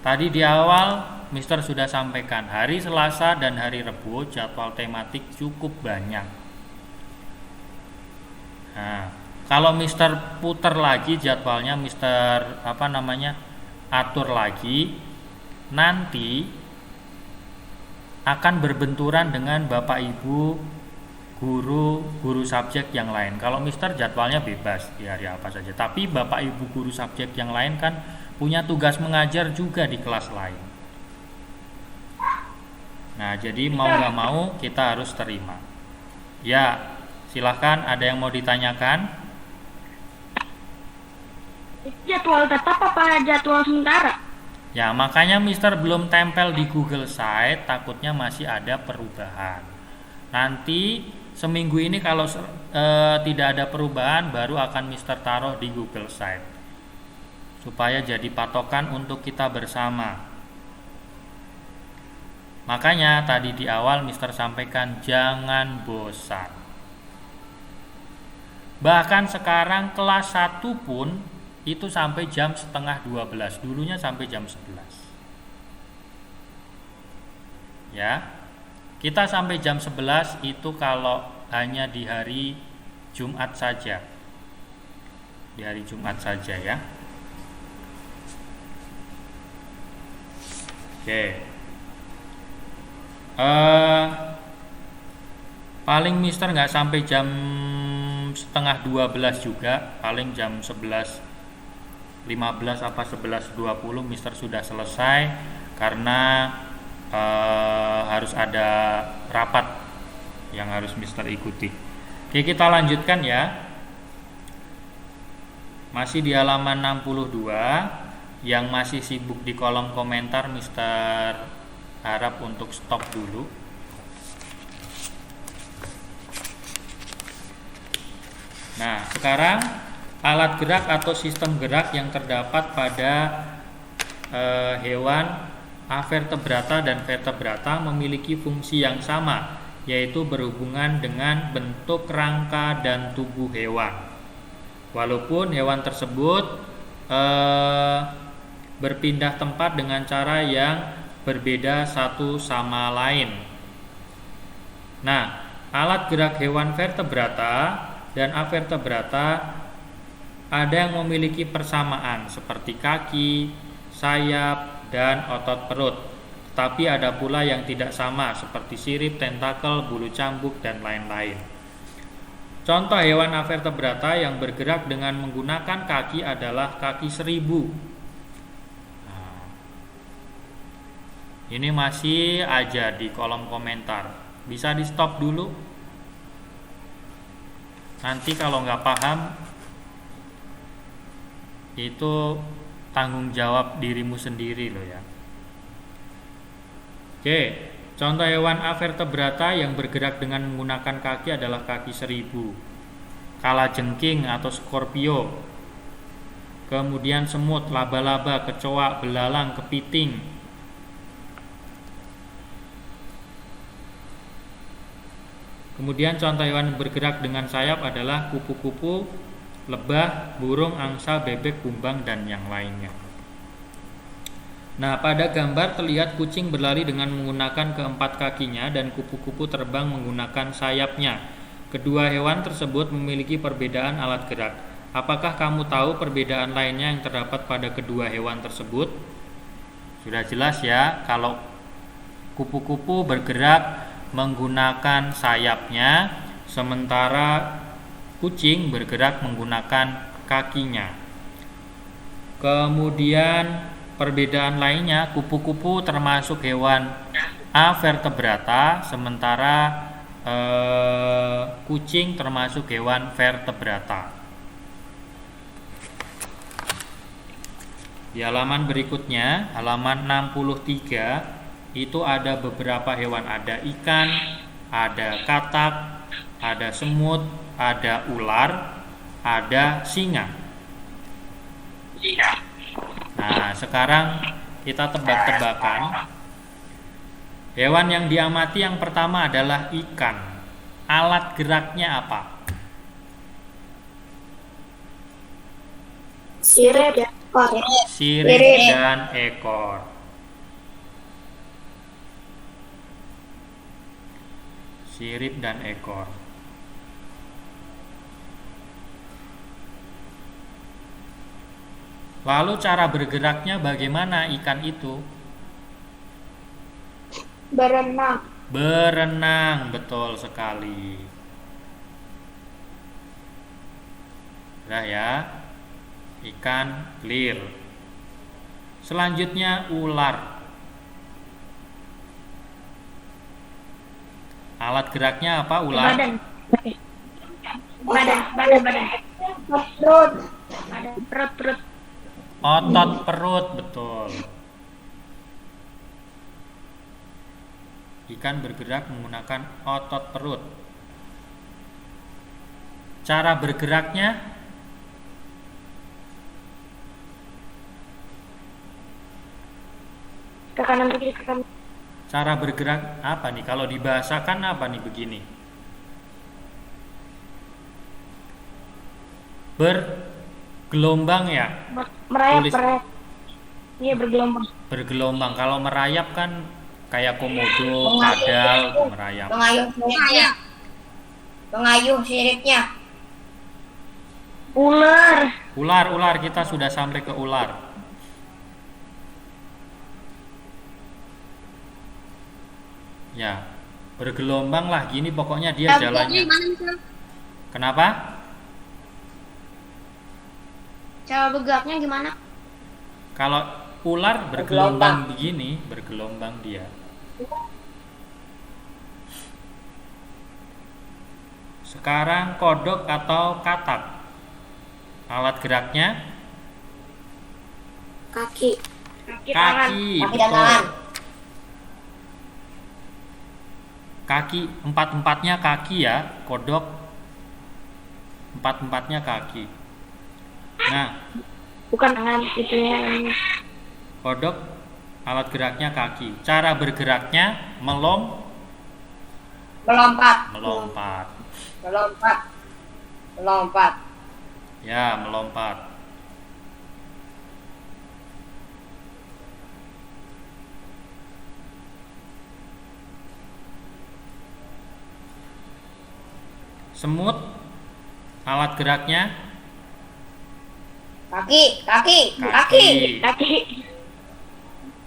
Tadi di awal Mister sudah sampaikan, hari Selasa dan hari Rabu jadwal tematik cukup banyak. Nah, kalau Mister putar lagi jadwalnya, Mister atur lagi, nanti akan berbenturan dengan Bapak Ibu guru subjek yang lain. Kalau Mister jadwalnya bebas di hari apa saja, tapi Bapak Ibu guru subjek yang lain kan punya tugas mengajar juga di kelas lain. Nah, jadi mau nggak mau kita harus terima. Ya, silahkan, ada yang mau ditanyakan? Jadwal tetap apa jadwal sementara? Ya, makanya Mister belum tempel di Google Site, takutnya masih ada perubahan. Nanti seminggu ini kalau tidak ada perubahan, baru akan Mister taruh di Google Site, supaya jadi patokan untuk kita bersama. Makanya tadi di awal Mister sampaikan jangan bosan. Bahkan sekarang kelas 1 pun itu sampai jam setengah 12. Dulunya sampai jam 11. Ya. Kita sampai jam 11 itu kalau hanya di hari Jumat saja. Di hari Jumat saja ya. Oke. Paling Mister nggak sampai jam setengah 12 juga, paling jam 11.15 apa 11.20 Mister sudah selesai, karena harus ada rapat yang harus Mister ikuti. Oke, kita lanjutkan ya. Masih di halaman 62. Yang masih sibuk di kolom komentar, Mister harap untuk stop dulu. Nah, sekarang alat gerak atau sistem gerak yang terdapat pada hewan avertebrata dan vertebrata memiliki fungsi yang sama, yaitu berhubungan dengan bentuk rangka dan tubuh hewan. Walaupun hewan tersebut berpindah tempat dengan cara yang berbeda satu sama lain. Nah, alat gerak hewan vertebrata dan avertebrata ada yang memiliki persamaan seperti kaki, sayap, dan otot perut. Tapi ada pula yang tidak sama seperti sirip, tentakel, bulu cambuk, dan lain-lain. Contoh hewan avertebrata yang bergerak dengan menggunakan kaki adalah kaki seribu. Nah, ini masih aja di kolom komentar. Bisa di stop dulu. Nanti kalau nggak paham, itu tanggung jawab dirimu sendiri loh ya. Oke, contoh hewan avertebrata yang bergerak dengan menggunakan kaki adalah kaki seribu, kalajengking atau scorpio, kemudian semut, laba-laba, kecoa, belalang, kepiting. Kemudian contoh hewan bergerak dengan sayap adalah kupu-kupu, lebah, burung, angsa, bebek, kumbang, dan yang lainnya. Nah, pada gambar terlihat kucing berlari dengan menggunakan keempat kakinya dan kupu-kupu terbang menggunakan sayapnya. Kedua hewan tersebut memiliki perbedaan alat gerak. Apakah kamu tahu perbedaan lainnya yang terdapat pada kedua hewan tersebut? Sudah jelas ya, kalau kupu-kupu bergerak menggunakan sayapnya, sementara kucing bergerak menggunakan kakinya. Kemudian perbedaan lainnya, kupu-kupu termasuk hewan avertebrata, sementara kucing termasuk hewan vertebrata. Di halaman berikutnya, halaman 63, itu ada beberapa hewan, ada ikan, ada katak, ada semut, ada ular, ada singa. Nah, sekarang kita tebak-tebakan. Hewan yang diamati yang pertama adalah ikan. Alat geraknya apa? Sirip dan ekor. Sirip dan ekor. Sirip dan ekor. Lalu cara bergeraknya bagaimana ikan itu? Berenang. Berenang, betul sekali. Udah ya. Ikan clear. Selanjutnya ular. Alat geraknya apa ular? Badan. Perut. Perut. Otot perut, betul. Ikan bergerak menggunakan otot perut. Cara bergeraknya Ke kanan kiri ke kanan. cara bergerak apa nih? Kalau dibahasakan apa nih begini? Bergelombang ya? Merayap. Iya, bergelombang. Bergelombang. Kalau merayap kan kayak komodo, kadal, itu merayap. Pengayuh siripnya. Ular, kita sudah sampai ke ular. Ya, bergelombang lah gini pokoknya dia jalannya. Kenapa? Cara bergeraknya gimana? Kalau ular bergelombang begini, bergelombang dia. Sekarang kodok atau katak. Alat geraknya Kaki. kaki, Kaki dan betul. tangan. Kaki, empat-empatnya kaki ya, kodok empat-empatnya kaki. Nah, Bukan tangan itu yang kodok alat geraknya kaki. Cara bergeraknya Melompat. melompat. Melompat. Ya, melompat. Semut alat geraknya Kaki. kaki.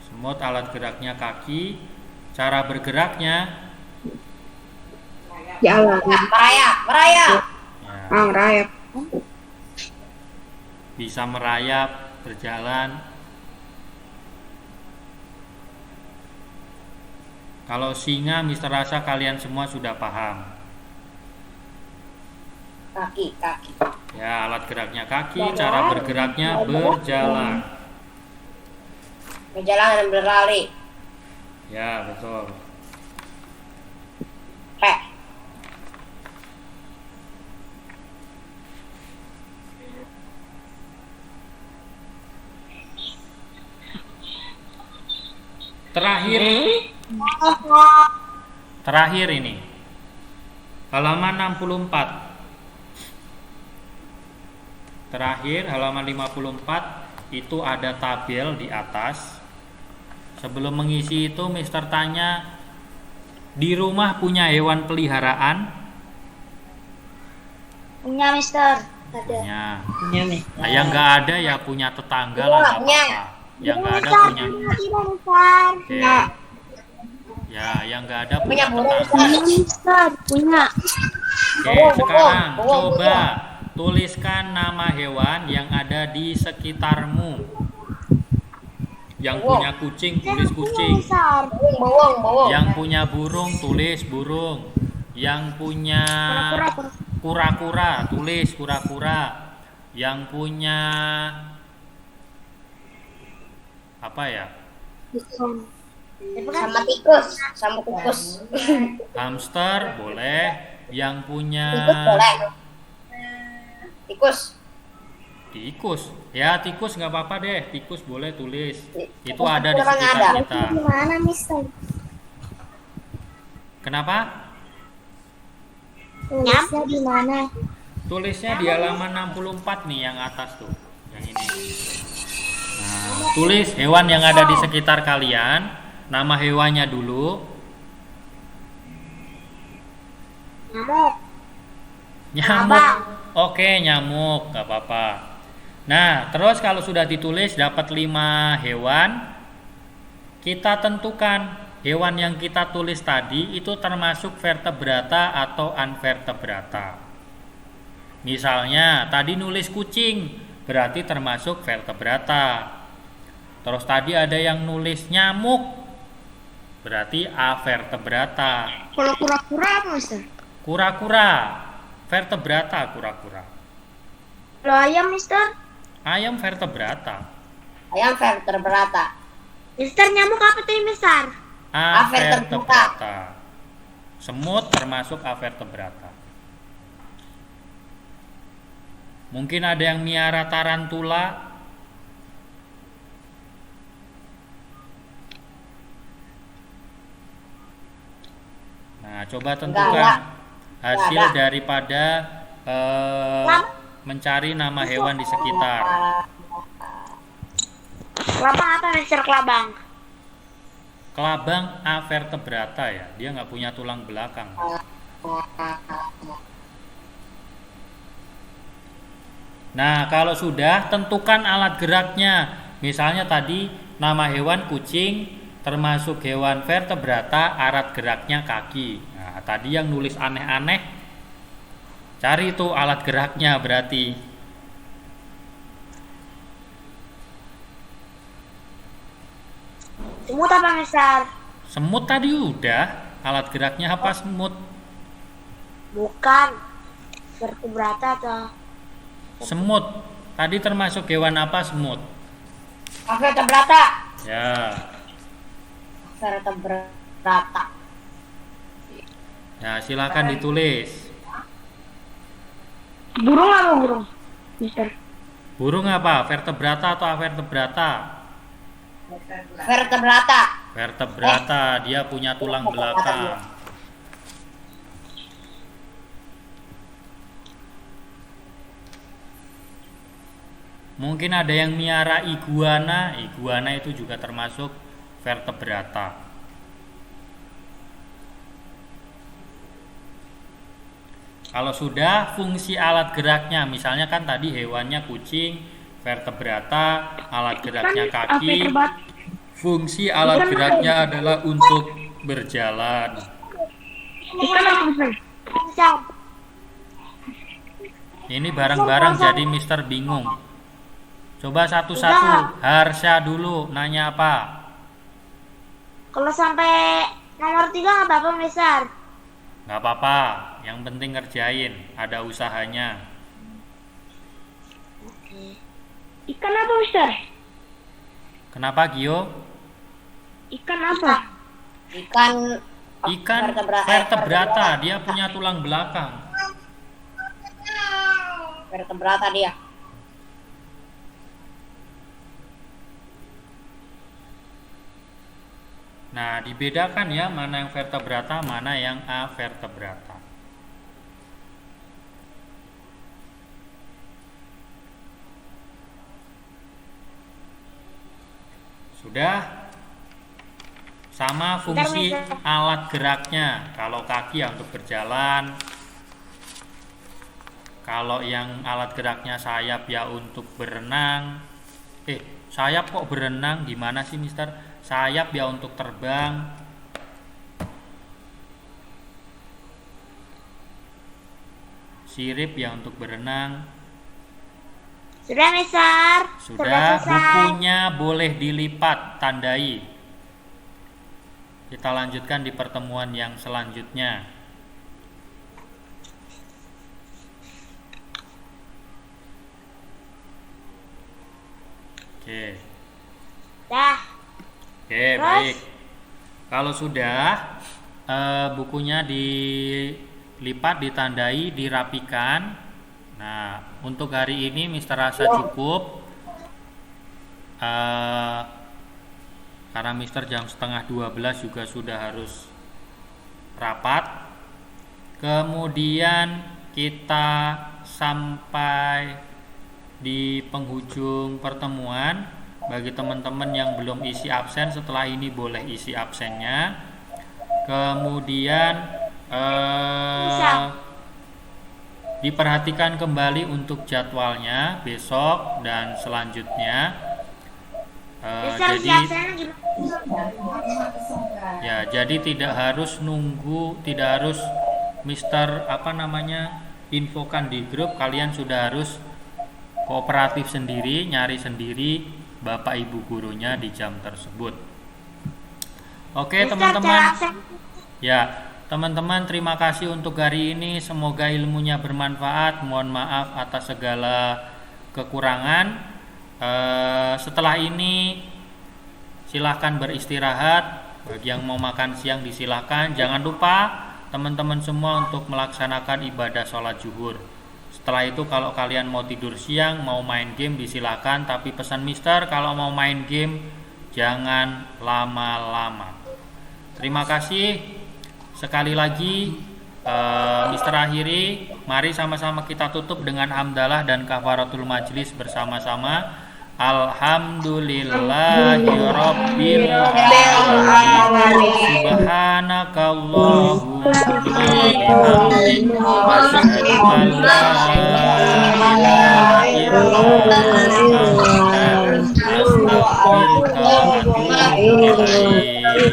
Semut alat geraknya kaki. Cara bergeraknya Jalan. Merayap. ya, Merayap. bisa merayap, berjalan. Kalau singa, Mister rasa kalian semua sudah paham. Kaki. Ya, alat geraknya kaki, cara bergeraknya berjalan. Berjalan dan berlari. Ya, betul. Terakhir ini. Halaman 64. Terakhir halaman 54 itu ada tabel di atas. Sebelum mengisi itu Mister tanya, di rumah punya hewan peliharaan? Punya, Mister. Ada. Punya. Nah, yang nggak ada ya punya tetangga lah, nggak apa-apa. Yang nggak ada punya. Oke. Ya, yang nggak ada punya tetangga. Mister, punya. Oke, sekarang coba tuliskan nama hewan yang ada di sekitarmu. Yang punya kucing, tulis kucing. Bawang. Yang punya burung, tulis burung. Yang punya kura-kura, tulis kura-kura. Yang punya apa ya? Sama tikus. Hamster boleh. Yang punya Tikus boleh. tikus. Ya, tikus nggak apa-apa deh. Tikus boleh tulis. Itu Tikus ada di memang sekitar ada. kita. Gimana, Mister? Kenapa? Tulisnya di mana? Tulisnya di halaman 64 nih yang atas tuh. Yang ini. Nah, tulis hewan yang ada di sekitar kalian. Nama hewannya dulu. Nyamuk. Oke, nyamuk, nggak apa-apa. Nah, terus kalau sudah ditulis dapat 5 hewan, kita tentukan hewan yang kita tulis tadi itu termasuk vertebrata atau unvertebrata. Misalnya, tadi nulis kucing, berarti termasuk vertebrata. Terus tadi ada yang nulis nyamuk, berarti avertebrata. Kalau kura-kura apa, Mister? Kura-kura, vertebrata kura-kura. Kalau ayam, Mister? Ayam vertebrata. Mister, nyamuk apa tuh, Mister? Avertebrata. Semut termasuk avertebrata. Mungkin ada yang miara tarantula. Nah, coba tentukan hasil daripada mencari nama hewan di sekitar. Kelabang apa, Mister? Kelabang. Kelabang avertebrata ya, dia nggak punya tulang belakang. Nah, kalau sudah tentukan alat geraknya. Misalnya tadi nama hewan kucing, termasuk hewan vertebrata, alat geraknya kaki. Nah, tadi yang nulis aneh-aneh, cari tuh alat geraknya berarti. Semut apa, Mister? Semut tadi udah, alat geraknya apa semut? Bukan. Vertebrata atau Semut. Tadi termasuk hewan apa semut? Vertebrata. Ya. Vertebrata. Ya, silakan ditulis. burung apa burung, Mister? Burung apa? Vertebrata atau avertebrata? Vertebrata. Vertebrata, dia punya tulang belakang. Mungkin ada yang miara iguana. Iguana itu juga termasuk vertebrata. Kalau sudah, fungsi alat geraknya, misalnya kan tadi hewannya kucing, vertebrata, alat geraknya kaki. Fungsi alat geraknya adalah untuk berjalan. Ikan apa Mister? Ikan. Ini bareng-bareng jadi Mister bingung. Coba satu-satu. Harsha dulu, nanya apa? Kalau sampai nomor 3 nggak apa-apa Mister. Nggak apa-apa, yang penting ngerjain, ada usahanya. Ikan apa Mister? Kenapa Gio? Ikan apa? Ikan vertebrata, dia punya tulang belakang. Vertebrata dia. Nah, dibedakan ya mana yang vertebrata, mana yang avertebrata. Sudah? Sama fungsi alat geraknya. Kalau kaki ya untuk berjalan. Kalau yang alat geraknya sayap ya untuk berenang. Sayap kok berenang? Gimana sih Mister? Sayap ya untuk terbang. Sirip ya untuk berenang. Sudah Mister. Sudah, selesai. bukunya boleh dilipat, tandai. Kita lanjutkan di pertemuan yang selanjutnya. Oke. Dah. Oke, baik. Kalau sudah, bukunya dilipat, ditandai, dirapikan. Nah, untuk hari ini Mister rasa cukup. Karena Mister jam setengah 12 juga sudah harus rapat. Kemudian kita sampai di penghujung pertemuan. Bagi teman-teman yang belum isi absen, setelah ini boleh isi absennya. Kemudian diperhatikan kembali untuk jadwalnya besok dan selanjutnya. Jadi tidak harus nunggu, tidak harus Mister infokan di grup. Kalian sudah harus kooperatif sendiri, nyari sendiri Bapak Ibu gurunya di jam tersebut. Oke teman-teman. Ya, teman-teman terima kasih untuk hari ini. Semoga ilmunya bermanfaat. Mohon maaf atas segala kekurangan. Setelah ini silahkan beristirahat. Bagi yang mau makan siang disilahkan. Jangan lupa teman-teman semua untuk melaksanakan ibadah sholat zuhur. Setelah itu kalau kalian mau tidur siang, mau main game disilahkan. Tapi pesan Mister, kalau mau main game jangan lama-lama. Terima kasih. Sekali lagi Mister akhiri. Mari sama-sama kita tutup dengan hamdalah dan kafaratul majlis bersama-sama. Alhamdulillahirabbil alamin. Subhanakallahumma wa bihamdika asyhadu an la ilaha illa anta astaghfiruka wa atubu ilaik.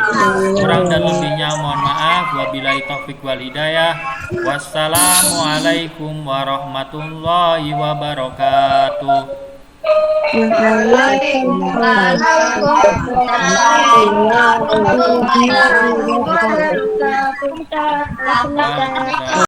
Kurang dan lebihnya mohon maaf. Wabillahi taufik wal hidayah. Wassalamualaikum warahmatullahi wabarakatuh. Waalaikumsalam warahmatullahi wabarakatuh.